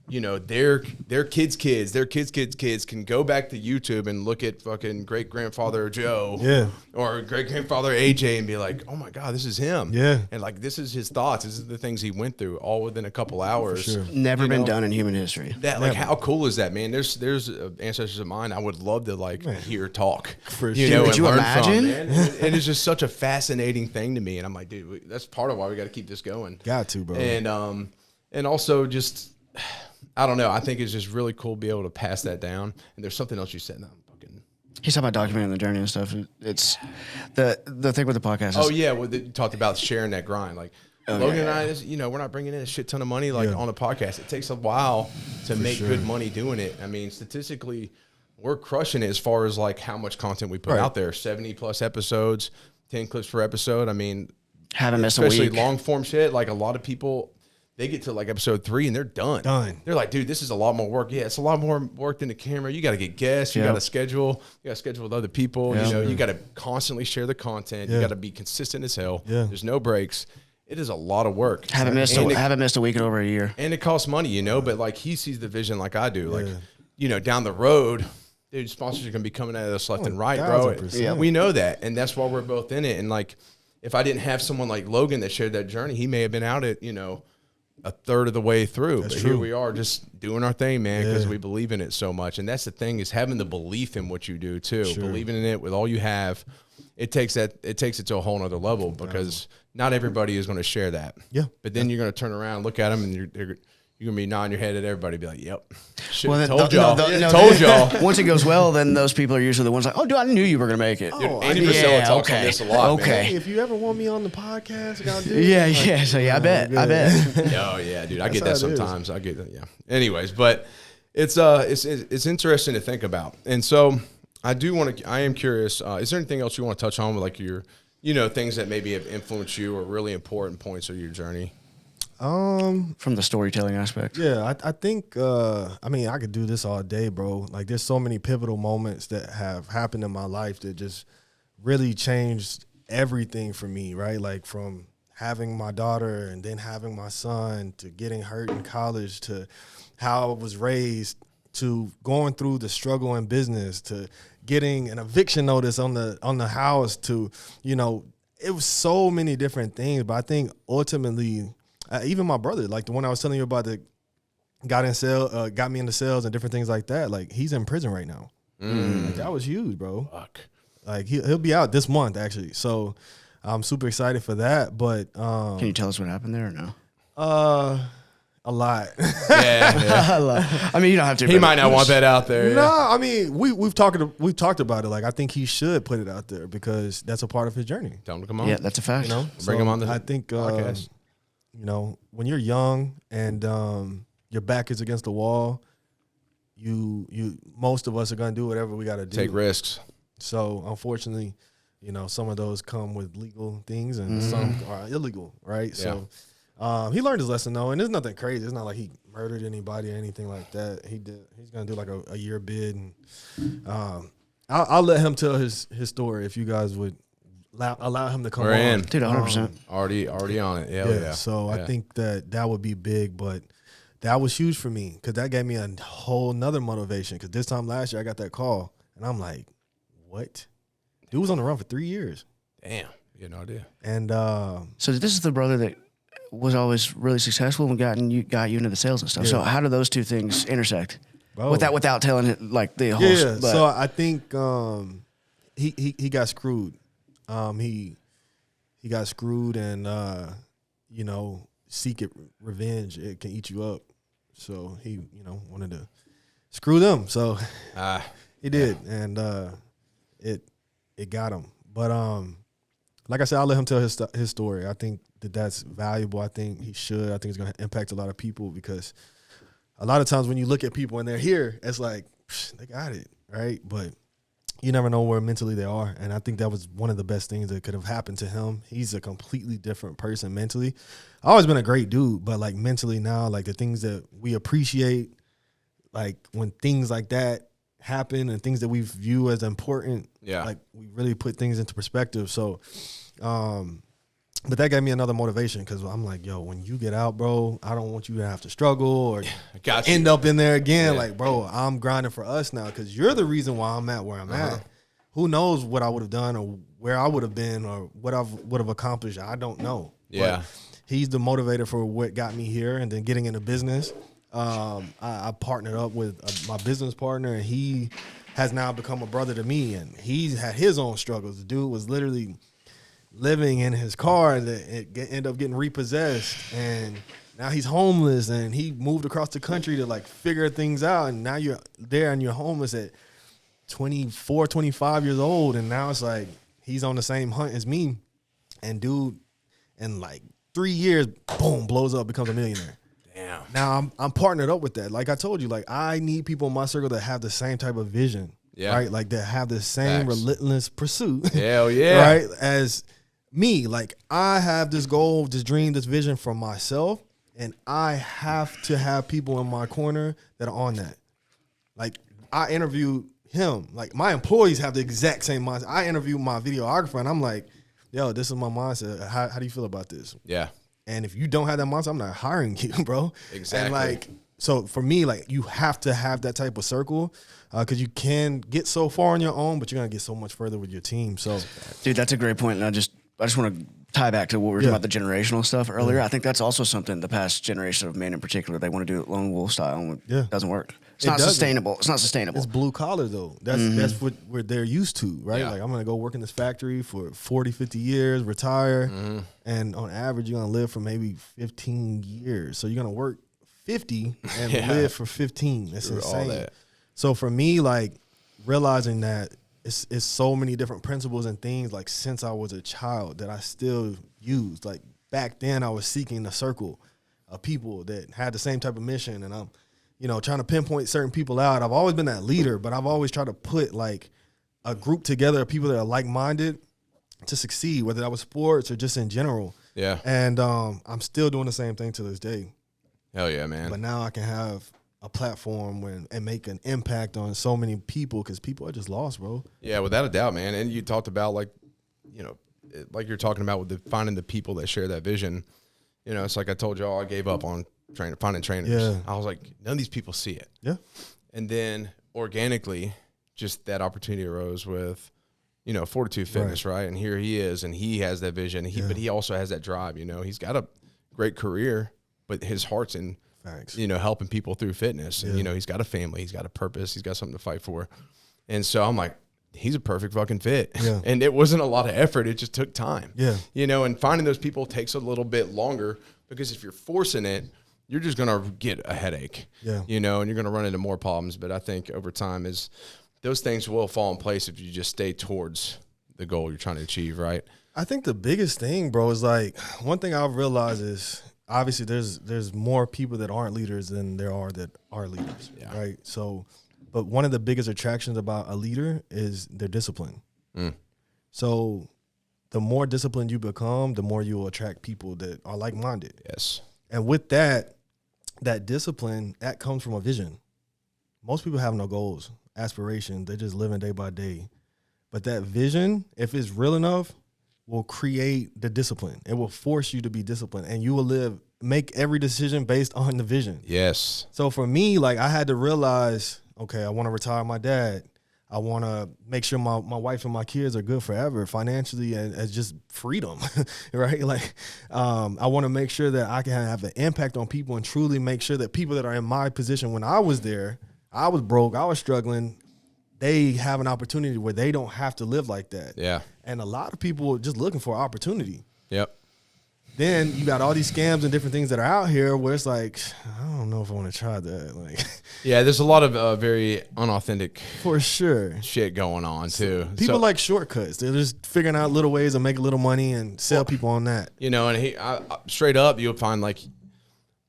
their kids' can go back to YouTube and look at fucking great grandfather Joe, or great grandfather AJ, and be like, oh my God, this is him. Yeah, and like this is his thoughts. This is the things he went through, all within a couple hours. Sure. Never been done in human history. That like how cool is that, man? There's ancestors of mine I would love to hear talk. For sure. Could and you learn imagine? from, man. And it's just such a fascinating thing to me. And I'm like, dude, that's part of why we got to keep this going. Got to, bro. And also just, I don't know. I think it's just really cool to be able to pass that down. And there's something else you said. No, He's talking about documenting the journey and stuff. It's the thing with the podcast. Is, you talked about sharing that grind. Like Logan and I, we're not bringing in a shit ton of money on a podcast. It takes a while to make good money doing it. I mean, statistically, we're crushing it as far as like how much content we put out there. 70 plus episodes, 10 clips per episode. I mean, haven't missed a week. Especially long form shit. Like a lot of people, they get to like episode 3 and they're done. They're like, dude, this is a lot more work. Yeah, it's a lot more work than the camera. You got to get guests. You got to schedule. You got to schedule with other people. You got to constantly share the content. You got to be consistent as hell. There's no breaks. It is a lot are work. Haven't missed a week in over a year. And it costs money, but like he sees the vision like I do. Like, down the road, dude, sponsors are going to be coming at us left and right, bro. Yeah, we know that. And that's why we're both in it. And like, if I didn't have someone like Logan that shared that journey, he may have been out at, a third of the way through. But here we are just doing our thing, man, because we believe in it so much. And that's the thing, is having the belief in what you do too. Believing in it with all you have. It takes it to a whole nother level, because not everybody is going to share that. Yeah. But then you're going to turn around, look at them, and you're going to be nodding your head at everybody, be like, yep. Shit, told y'all. Told y'all. Once it goes well, then those people are usually the ones like, oh, dude, I knew you were going to make it. Dude, Andy Priscilla talks on this a lot, man. Hey, if you ever want me on the podcast, I'll do it. Yeah. So I bet. Oh, yeah, dude. I get that sometimes. I get that, yeah. Anyways, but it's interesting to think about. And so I am curious, is there anything else you want to touch on with like your, things that maybe have influenced you or really important points of your journey? From the storytelling aspect. Yeah, I think, I could do this all day, bro. Like, there's so many pivotal moments that have happened in my life that just really changed everything for me, right? Like, from having my daughter and then having my son, to getting hurt in college, to how I was raised, to going through the struggle in business, to getting an eviction notice on the house, to, it was so many different things. But I think ultimately, even my brother, like the one I was telling you about that got me into sales and different things like that, like he's in prison right now. Like, that was huge, bro. Fuck. Like he'll be out this month, actually. So I'm super excited for that. But can you tell us what happened there or no? A lot. Yeah. A lot. I mean, you don't have to. He might not want that out there. No, I mean, we've talked about it. Like, I think he should put it out there because that's a part of his journey. Tell him to come on. Yeah, that's a fact. Bring him on the I think podcast. When you're young and your back is against the wall, you most of us are gonna do whatever we gotta do. Take risks. So unfortunately, some of those come with legal things and some are illegal, right? Yeah. So he learned his lesson though, and there's nothing crazy. It's not like he murdered anybody or anything like that. He's gonna do like a year bid, and I'll let him tell his story if you guys would allow him to come We're on. in. Dude, 100%. Already on it. Yeah. So I think that would be big, but that was huge for me because that gave me a whole nother motivation. Because this time last year I got that call and I'm like, what? Dude was on the run for 3 years. Damn. You had no idea. And So this is the brother that was always really successful and got you into the sales and stuff. Yeah. So how do those two things intersect? Bro. Without telling it like the whole. Yeah, but, so I think he got screwed. He got screwed, and seek it revenge. It can eat you up. So he wanted to screw them. So he did, and it got him. But like I said, I'll let him tell his story. I think that's valuable. I think he should. I think it's going to impact a lot of people because a lot of times when you look at people and they're here, it's like, they got it, right? But you never know where mentally they are. And I think that was one of the best things that could have happened to him. He's a completely different person mentally. I've always been a great dude, but like mentally now, like the things that we appreciate, like when things like that happen and things that we view as important, like we really put things into perspective. So, but that gave me another motivation because I'm like, yo, when you get out, bro, I don't want you to have to struggle or end up in there again. Yeah. Like, bro, I'm grinding for us now because you're the reason why I'm at where I'm at. Who knows what I would have done or where I would have been or what I would have accomplished. I don't know. Yeah. But he's the motivator for what got me here and then getting into business. I partnered up with my business partner and he has now become a brother to me and he's had his own struggles. The dude was literally living in his car that ended up getting repossessed and now he's homeless and he moved across the country to like figure things out and now you're there and you're homeless at 24, 25 years old and now it's like he's on the same hunt as me and dude in like 3 years, boom, blows up, becomes a millionaire. Damn. Now I'm partnered up with that. Like I told you, like I need people in my circle that have the same type of vision, right? Like that have the same relentless pursuit. Hell yeah. Right? As me, like I have this goal, this dream, this vision for myself, and I have to have people in my corner that are on that. Like I interviewed him. Like my employees have the exact same mindset. I interviewed my videographer, and I'm like, yo, this is my mindset. How do you feel about this? Yeah. And if you don't have that mindset, I'm not hiring you, bro. Exactly. And like, so for me, like you have to have that type of circle because you can get so far on your own, but you're gonna get so much further with your team. So, dude, that's a great point. And I just want to tie back to what we were talking about, the generational stuff earlier. I think that's also something the past generation of men in particular, they want to do it lone wolf style and it doesn't work. It's not sustainable. It's not sustainable. It's blue collar though. That's what they're used to, right? Yeah. Like I'm going to go work in this factory for 40, 50 years, retire. And on average, you're going to live for maybe 15 years. So you're going to work 50 and live for 15. That's insane. All that. So for me, like realizing that it's so many different principles and things like since I was a child that I still used. Like back then I was seeking a circle of people that had the same type of mission and I'm, trying to pinpoint certain people out. I've always been that leader, but I've always tried to put like a group together of people that are like-minded to succeed, whether that was sports or just in general. Yeah. And I'm still doing the same thing to this day. Hell yeah, man. But now I can have a platform and make an impact on so many people because people are just lost, bro. Yeah, without a doubt, man. And you talked about like you're talking about with finding the people that share that vision. It's like I told y'all I gave up on finding trainers. Yeah. I was like, none of these people see it. Yeah. And then organically, just that opportunity arose with, Fortitude Fitness, right? And here he is, and he has that vision. But he also has that drive. He's got a great career, but his heart's in, helping people through fitness. And, he's got a family, he's got a purpose, he's got something to fight for. And so I'm like, he's a perfect fucking fit. Yeah. And it wasn't a lot of effort. It just took time. Yeah. And finding those people takes a little bit longer because if you're forcing it, you're just going to get a headache. Yeah. And you're going to run into more problems. But I think over time those things will fall in place if you just stay towards the goal you're trying to achieve, right? I think the biggest thing, bro, is like one thing I've realized is obviously there's more people that aren't leaders than there are that are leaders, right? So, but one of the biggest attractions about a leader is their discipline. So the more disciplined you become, the more you will attract people that are like-minded. Yes. And with that discipline, that comes from a vision. Most people have no goals. aspirations. They're just living day by day. But that vision, if it's real enough, will create the discipline. It will force you to be disciplined, and you will make every decision based on the vision. Yes. So for me, like, I had to realize, okay, I want to retire my dad. I want to make sure my wife and my kids are good forever financially and as just freedom, right? Like, I want to make sure that I can have an impact on people and truly make sure that people that are in my position when I was there, I was broke, I was struggling, they have an opportunity where they don't have to live like that. Yeah. And a lot of people are just looking for opportunity. Yep. Then you got all these scams and different things that are out here where it's like, I don't know if I want to try that. Like, yeah, there's a lot of very unauthentic for sure shit going on too. People like shortcuts. They're just figuring out little ways to make a little money and sell people on that. You know, and straight up, you'll find like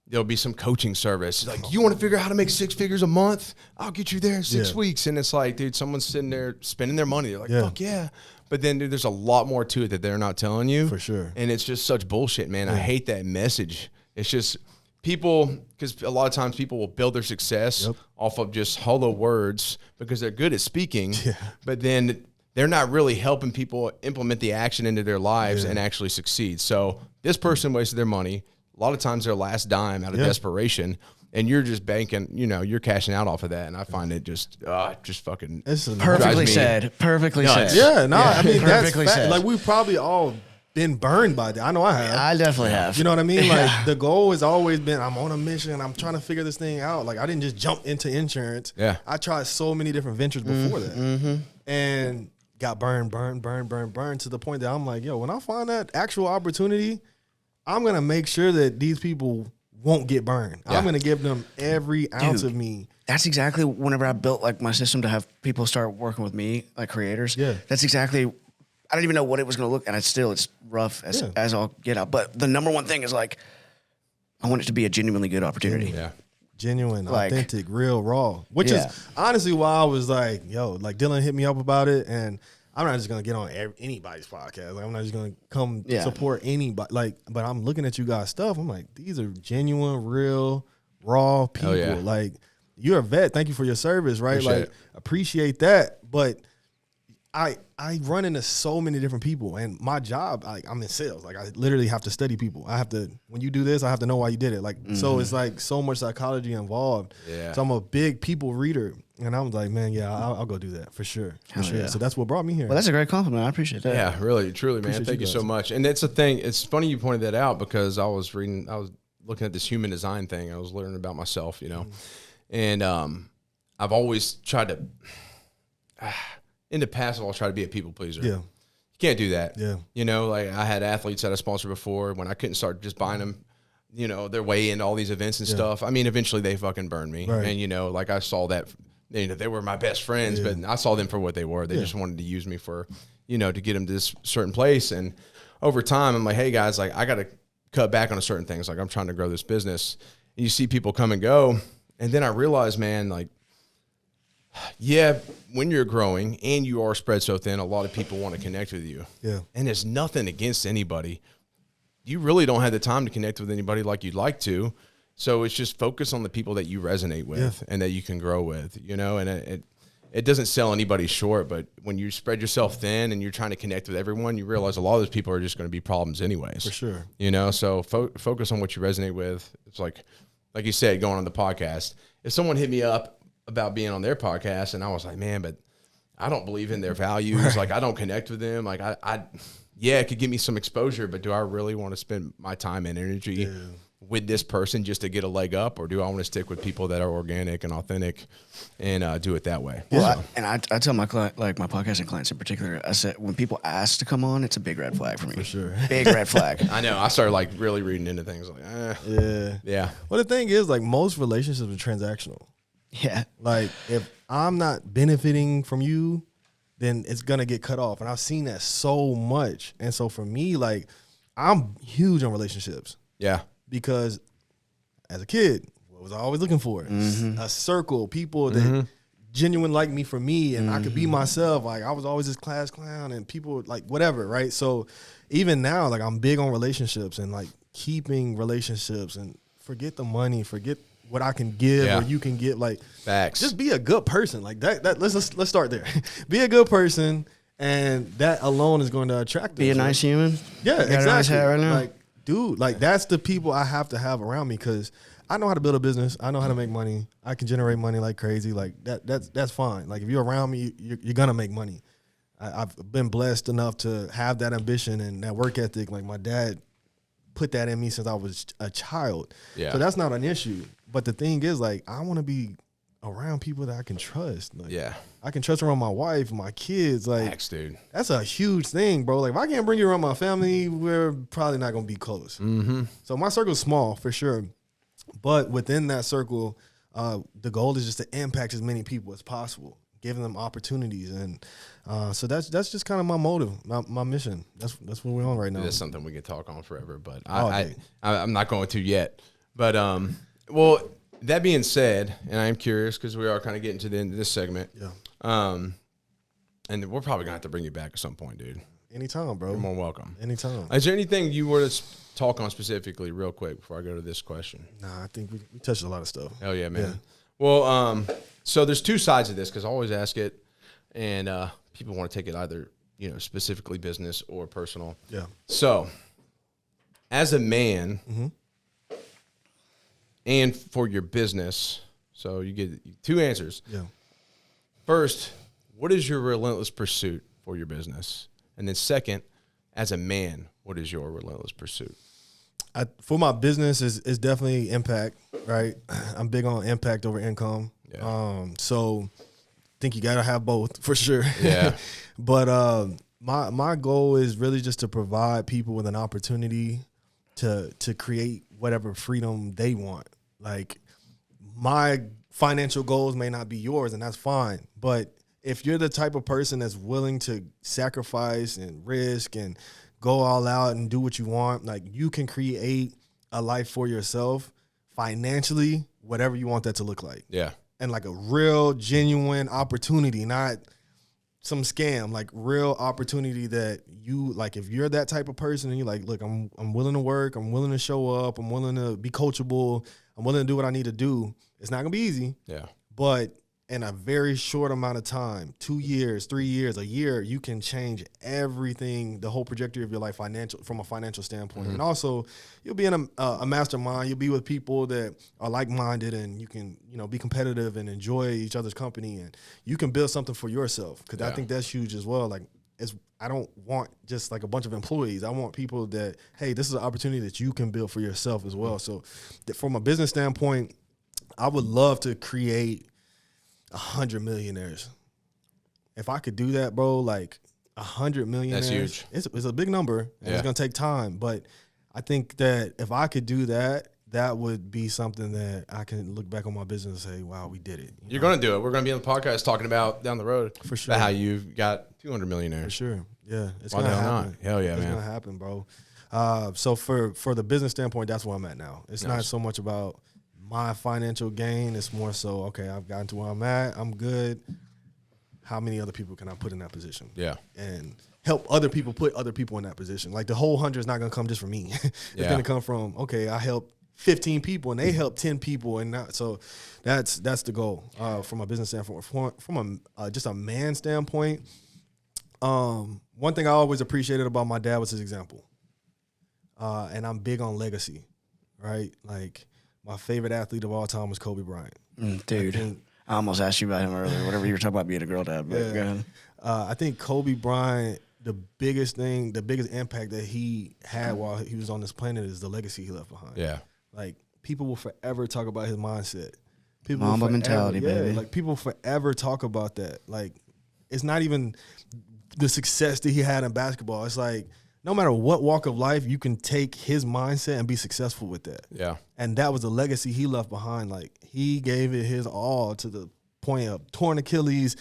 there'll be some coaching service. Like, you want to figure out how to make 6 figures a month? I'll get you there in 6 weeks. And it's like, dude, someone's sitting there spending their money. They're like, fuck yeah. But then, dude, there's a lot more to it that they're not telling you. For sure. And it's just such bullshit, man. I hate that message. It's just people, because a lot of times people will build their success off of just hollow words because they're good at speaking. Yeah. But then they're not really helping people implement the action into their lives and actually succeed. So this person wasted their money. A lot of times their last dime out of desperation. And you're just banking, you know, you're cashing out off of that. And I find it just fucking perfectly said. Perfectly said. Yeah, no, I mean, perfectly that's said. like, we've probably all been burned by that. I know I have. I definitely have. You know what I mean? Like, the goal has always been, I'm on a mission. I'm trying to figure this thing out. Like, I didn't just jump into insurance. Yeah. I tried so many different ventures before that. And got burned to the point that I'm like, yo, when I find that actual opportunity, I'm going to make sure that these people won't get burned. I'm going to give them every ounce of me. That's exactly whenever I built like my system to have people start working with me, like creators. Yeah. That's exactly, I don't even know what it was going to look, and it's rough as I'll get out. But the number one thing is like, I want it to be a genuinely good opportunity. Yeah. Genuine, like, authentic, real, raw. Which is honestly why I was like, yo, like Dylan hit me up about it, and I'm not just gonna get on anybody's podcast. Like, I'm not just gonna come support anybody. Like, but I'm looking at you guys' stuff. I'm like, these are genuine, real, raw people. Like, you're a vet. Thank you for your service, right? Appreciate that. But I run into so many different people, and my job, like, I'm in sales. Like, I literally have to study people. I have to, when you do this, I have to know why you did it. Like, so it's like so much psychology involved. Yeah. So I'm a big people reader, and I was like, man, I'll go do that for sure. For sure. Yeah. So that's what brought me here. Well, that's a great compliment. I appreciate that. Yeah, really, truly, man. Thank you so much. And it's a thing. It's funny you pointed that out because I was looking at this human design thing. I was learning about myself, you know, and I've always tried to. In the past, I'll try to be a people pleaser. Yeah. You can't do that. Yeah. You know, like, I had athletes that I sponsored before when I couldn't start just buying them, you know, their way into all these events and stuff. I mean, eventually they fucking burned me. Right. And, you know, like, I saw that, you know, they were my best friends, but I saw them for what they were. They just wanted to use me for, you know, to get them to this certain place. And over time, I'm like, hey, guys, like, I got to cut back on certain things. Like, I'm trying to grow this business. And you see people come and go. And then I realized, man, like, yeah, when you're growing and you are spread so thin, a lot of people want to connect with you. Yeah. And there's nothing against anybody. You really don't have the time to connect with anybody like you'd like to. So it's just focus on the people that you resonate with and that you can grow with, you know, and it doesn't sell anybody short, but when you spread yourself thin and you're trying to connect with everyone, you realize a lot of those people are just going to be problems anyways. For sure. You know, so focus on what you resonate with. It's like you said, going on the podcast. If someone hit me up about being on their podcast, and I was like, man, but I don't believe in their values. Right. Like, I don't connect with them. Like, it could give me some exposure, but do I really want to spend my time and energy with this person just to get a leg up, or do I want to stick with people that are organic and authentic and do it that way? Well, I tell my client, like my podcasting clients in particular, I said, when people ask to come on, it's a big red flag for me. For sure. Big red flag. I know. I started like really reading into things like, yeah. Well, the thing is, like, most relationships are transactional. Yeah. Like, if I'm not benefiting from you, then it's going to get cut off. And I've seen that so much. And so for me, like, I'm huge on relationships. Yeah. Because as a kid, what was I always looking for? A circle, people that genuine like me for me, and I could be myself. Like, I was always this class clown, and people, like, whatever, right? So even now, like, I'm big on relationships and, like, keeping relationships, and forget the money, forget what I can give Yeah. or you can get. Like, Facts. just be a good person. Like that. Let's start there. Be a good person, and that alone is going to attract. Be a us, nice right? human. Yeah, You got exactly. a nice hat right now. Like, dude, like that's the people I have to have around me because I know how to build a business. I know how to make money. I can generate money like crazy. Like that's fine. Like if you're around me, you're gonna make money. I've been blessed enough to have that ambition and that work ethic. Like my dad put that in me since I was a child. Yeah. So that's not an issue. But the thing is, like, I want to be around people that I can trust. Like, Yeah. I can trust around my wife, my kids. Like, Facts, dude. that's a huge thing, bro. Like, if I can't bring you around my family, we're probably not gonna be close. Mm-hmm. So my circle's small for sure, but within that circle, the goal is just to impact as many people as possible, giving them opportunities, and so that's just kind of my motive, my mission. That's what we're on right now. That's something we could talk on forever, but Okay. I'm not going to yet. But well, that being said, and I am curious because we are kind of getting to the end of this segment. Yeah. And we're probably gonna have to bring you back at some point, dude. Anytime, bro. You're more welcome. Anytime. Is there anything you were to talk on specifically, real quick, before I go to this question? Nah, I think we touched a lot of stuff. Hell yeah, man. Yeah. Well, so there's two sides of this because I always ask it, and people want to take it either specifically business or personal. Yeah. So, as a man, and for your business, so you get two answers. Yeah. First, what is your relentless pursuit for your business? And then second, as a man, what is your relentless pursuit? For my business is definitely impact, right? I'm big on impact over income. Yeah. So I think you gotta have both for sure. Yeah. But my goal is really just to provide people with an opportunity to create whatever freedom they want. Like my financial goals may not be yours, and that's fine. But if you're the type of person that's willing to sacrifice and risk and go all out and do what you want, like you can create a life for yourself financially, whatever you want that to look like. Yeah. And like a real genuine opportunity, not some scam, like real opportunity that you like. If you're that type of person and you're like, look, I'm willing to work, I'm willing to show up, I'm willing to be coachable, I'm willing to do what I need to do. It's not gonna be easy. Yeah. But in a very short amount of time, 2 years, 3 years, a year, you can change everything, the whole trajectory of your life from a financial standpoint. And also, you'll be in a mastermind. You'll be with people that are like-minded, and you can, be competitive and enjoy each other's company, and you can build something for yourself. Because I think that's huge as well. Like, I don't want just like a bunch of employees. I want people that, hey, this is an opportunity that you can build for yourself as well. So, from a business standpoint, I would love to create 100 millionaires. If I could do that, bro, like 100 millionaires. That's huge. It's a big number, and it's gonna take time. But I think that if I could do that, that would be something that I can look back on my business and say, wow, we did it. You're going to do it. We're going to be on the podcast talking about down the road. For sure. About how you've got 200 millionaires. For sure. Yeah. It's Why gonna the hell happen. not? Hell yeah, it's man. gonna happen, bro. So for the business standpoint, that's where I'm at now. It's not so much about my financial gain. It's more so, okay, I've gotten to where I'm at. I'm good. How many other people can I put in that position? Yeah. And help other people put other people in that position. Like the whole 100 is not going to come just from me. It's going to come from, okay, I helped 15 people and they helped 10 people. And so that's the goal from a business standpoint. From just a man standpoint, one thing I always appreciated about my dad was his example. And I'm big on legacy, right? Like, my favorite athlete of all time was Kobe Bryant. Dude, I almost asked you about him earlier, whatever you were talking about being a girl dad. But go ahead. I think Kobe Bryant, the biggest impact that he had while he was on this planet is the legacy he left behind. Yeah. Like, people will forever talk about his mindset. People Mamba mentality, baby. Like, people forever talk about that. Like, it's not even the success that he had in basketball. It's like, no matter what walk of life, you can take his mindset and be successful with that. Yeah. And that was the legacy he left behind. Like, he gave it his all to the point of torn Achilles.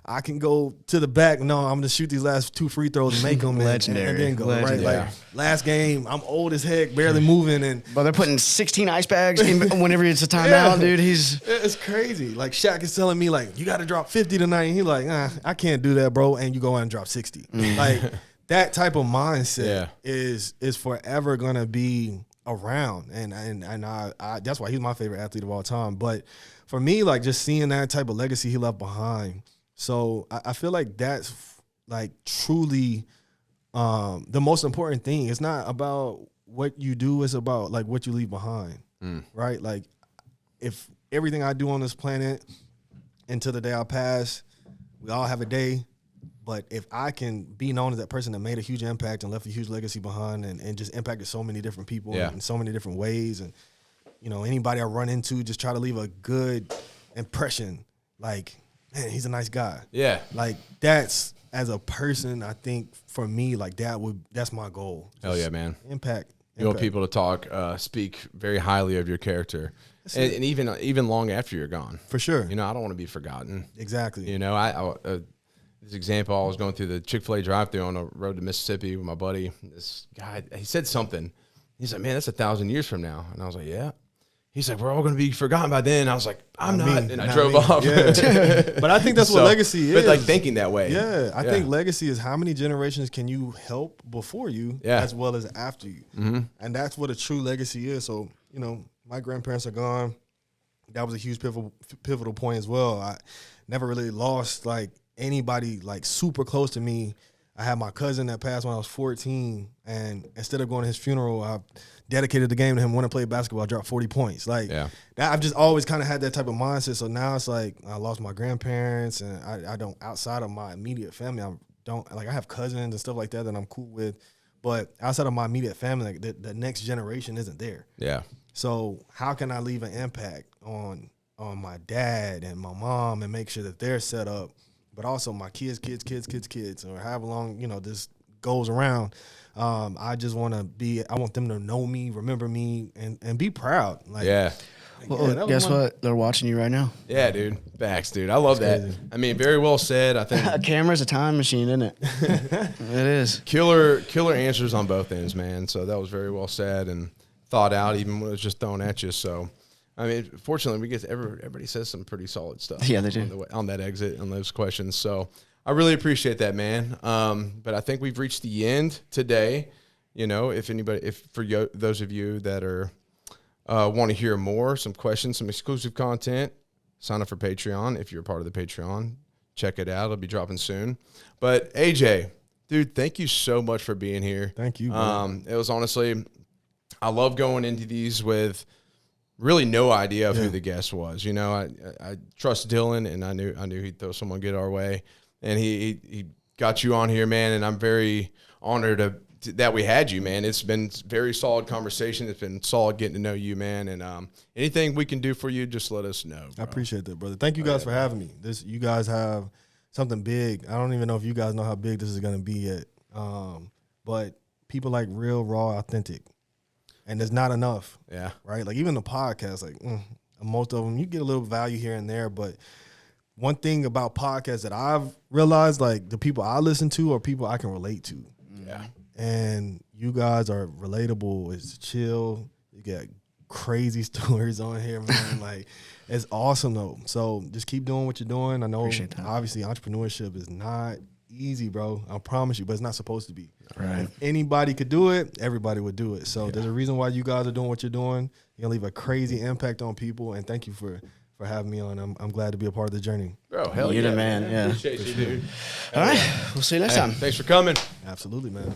I can go to the back. No, I'm going to shoot these last 2 free throws and make them. Legendary. And then go, Legendary. right? Like, last game, I'm old as heck, barely moving. And But they're putting 16 ice bags in whenever it's a timeout, dude. It's crazy. Like, Shaq is telling me, like, you got to drop 50 tonight. And he's like, I can't do that, bro. And you go out and drop 60. Like, that type of mindset is forever going to be around, and I that's why he's my favorite athlete of all time. But for me, like just seeing that type of legacy he left behind, so I feel like that's like truly the most important thing. It's not about what you do; it's about like what you leave behind, right? Like if everything I do on this planet until the day I pass, we all have a day. But if I can be known as that person that made a huge impact and left a huge legacy behind and just impacted so many different people in so many different ways, and, you know, anybody I run into, just try to leave a good impression, like, man, he's a nice guy. Yeah. Like, that's, as a person, I think, for me, like, that's my goal. Hell yeah, man. Impact. You want people to speak very highly of your character. And even long after you're gone. For sure. You know, I don't want to be forgotten. Exactly. You know, this example, I was going through the Chick-fil-A drive-thru on the road to Mississippi with my buddy. This guy, he said something. He's like, man, that's 1,000 years from now. And I was like, yeah. He's like, we're all going to be forgotten by then. I was like, I'm not. And I drove off. Yeah. But I think that's what legacy is. But like thinking that way. Yeah. I think legacy is how many generations can you help before you as well as after you. Mm-hmm. And that's what a true legacy is. So, you know, my grandparents are gone. That was a huge pivotal point as well. I never really lost like anybody like super close to me. I had my cousin that passed when I was 14, and instead of going to his funeral, I dedicated the game to him. When I played basketball, I dropped 40 points. Like that, I've just always kind of had that type of mindset. So now it's like I lost my grandparents, and I don't, outside of my immediate family, I don't, like, I have cousins and stuff like that I'm cool with, but outside of my immediate family, like the next generation isn't there. Yeah. So how can I leave an impact on my dad and my mom and make sure that they're set up, but also my kids, or however long, you know, this goes around. I just want I want them to know me, remember me, and be proud. Like, well, guess what? They're watching you right now. Yeah, dude. Facts, dude. I love that. Crazy. I mean, very well said. I think a camera's a time machine, isn't it? It is. Killer answers on both ends, man. So that was very well said and thought out, even when it was just thrown at you. So, I mean, fortunately, we get everybody says some pretty solid stuff. Yeah, they do on that exit on those questions. So I really appreciate that, man. But I think we've reached the end today. You know, if those of you that are want to hear more, some questions, some exclusive content, sign up for Patreon. If you're a part of the Patreon, check it out. It'll be dropping soon. But AJ, dude, thank you so much for being here. Thank you. It was honestly, I love going into these with really no idea of who the guest was. You know, I trust Dylan, and I knew he'd throw someone good our way, and he got you on here, man. And I'm very honored that we had you, man. It's been very solid conversation. It's been solid getting to know you, man. And anything we can do for you, just let us know, bro. I appreciate that, brother. Thank you guys for having me. You guys have something big. I don't even know if you guys know how big this is going to be yet. But people like real, raw, authentic. And there's not enough. Yeah. Right? Like even the podcast, like most of them, you get a little value here and there. But one thing about podcasts that I've realized, like the people I listen to are people I can relate to. Yeah. And you guys are relatable. It's chill. You got crazy stories on here, man. Like it's awesome though. So just keep doing what you're doing. I know obviously entrepreneurship is not easy, bro. I promise you, but it's not supposed to be. Right. If anybody could do it, everybody would do it. So there's a reason why you guys are doing what you're doing. You're gonna leave a crazy impact on people, and thank you for having me on. I'm glad to be a part of the journey. Bro, hell yeah, man. Yeah. Appreciate you, dude. All right. We'll see you next time. Thanks for coming. Absolutely, man.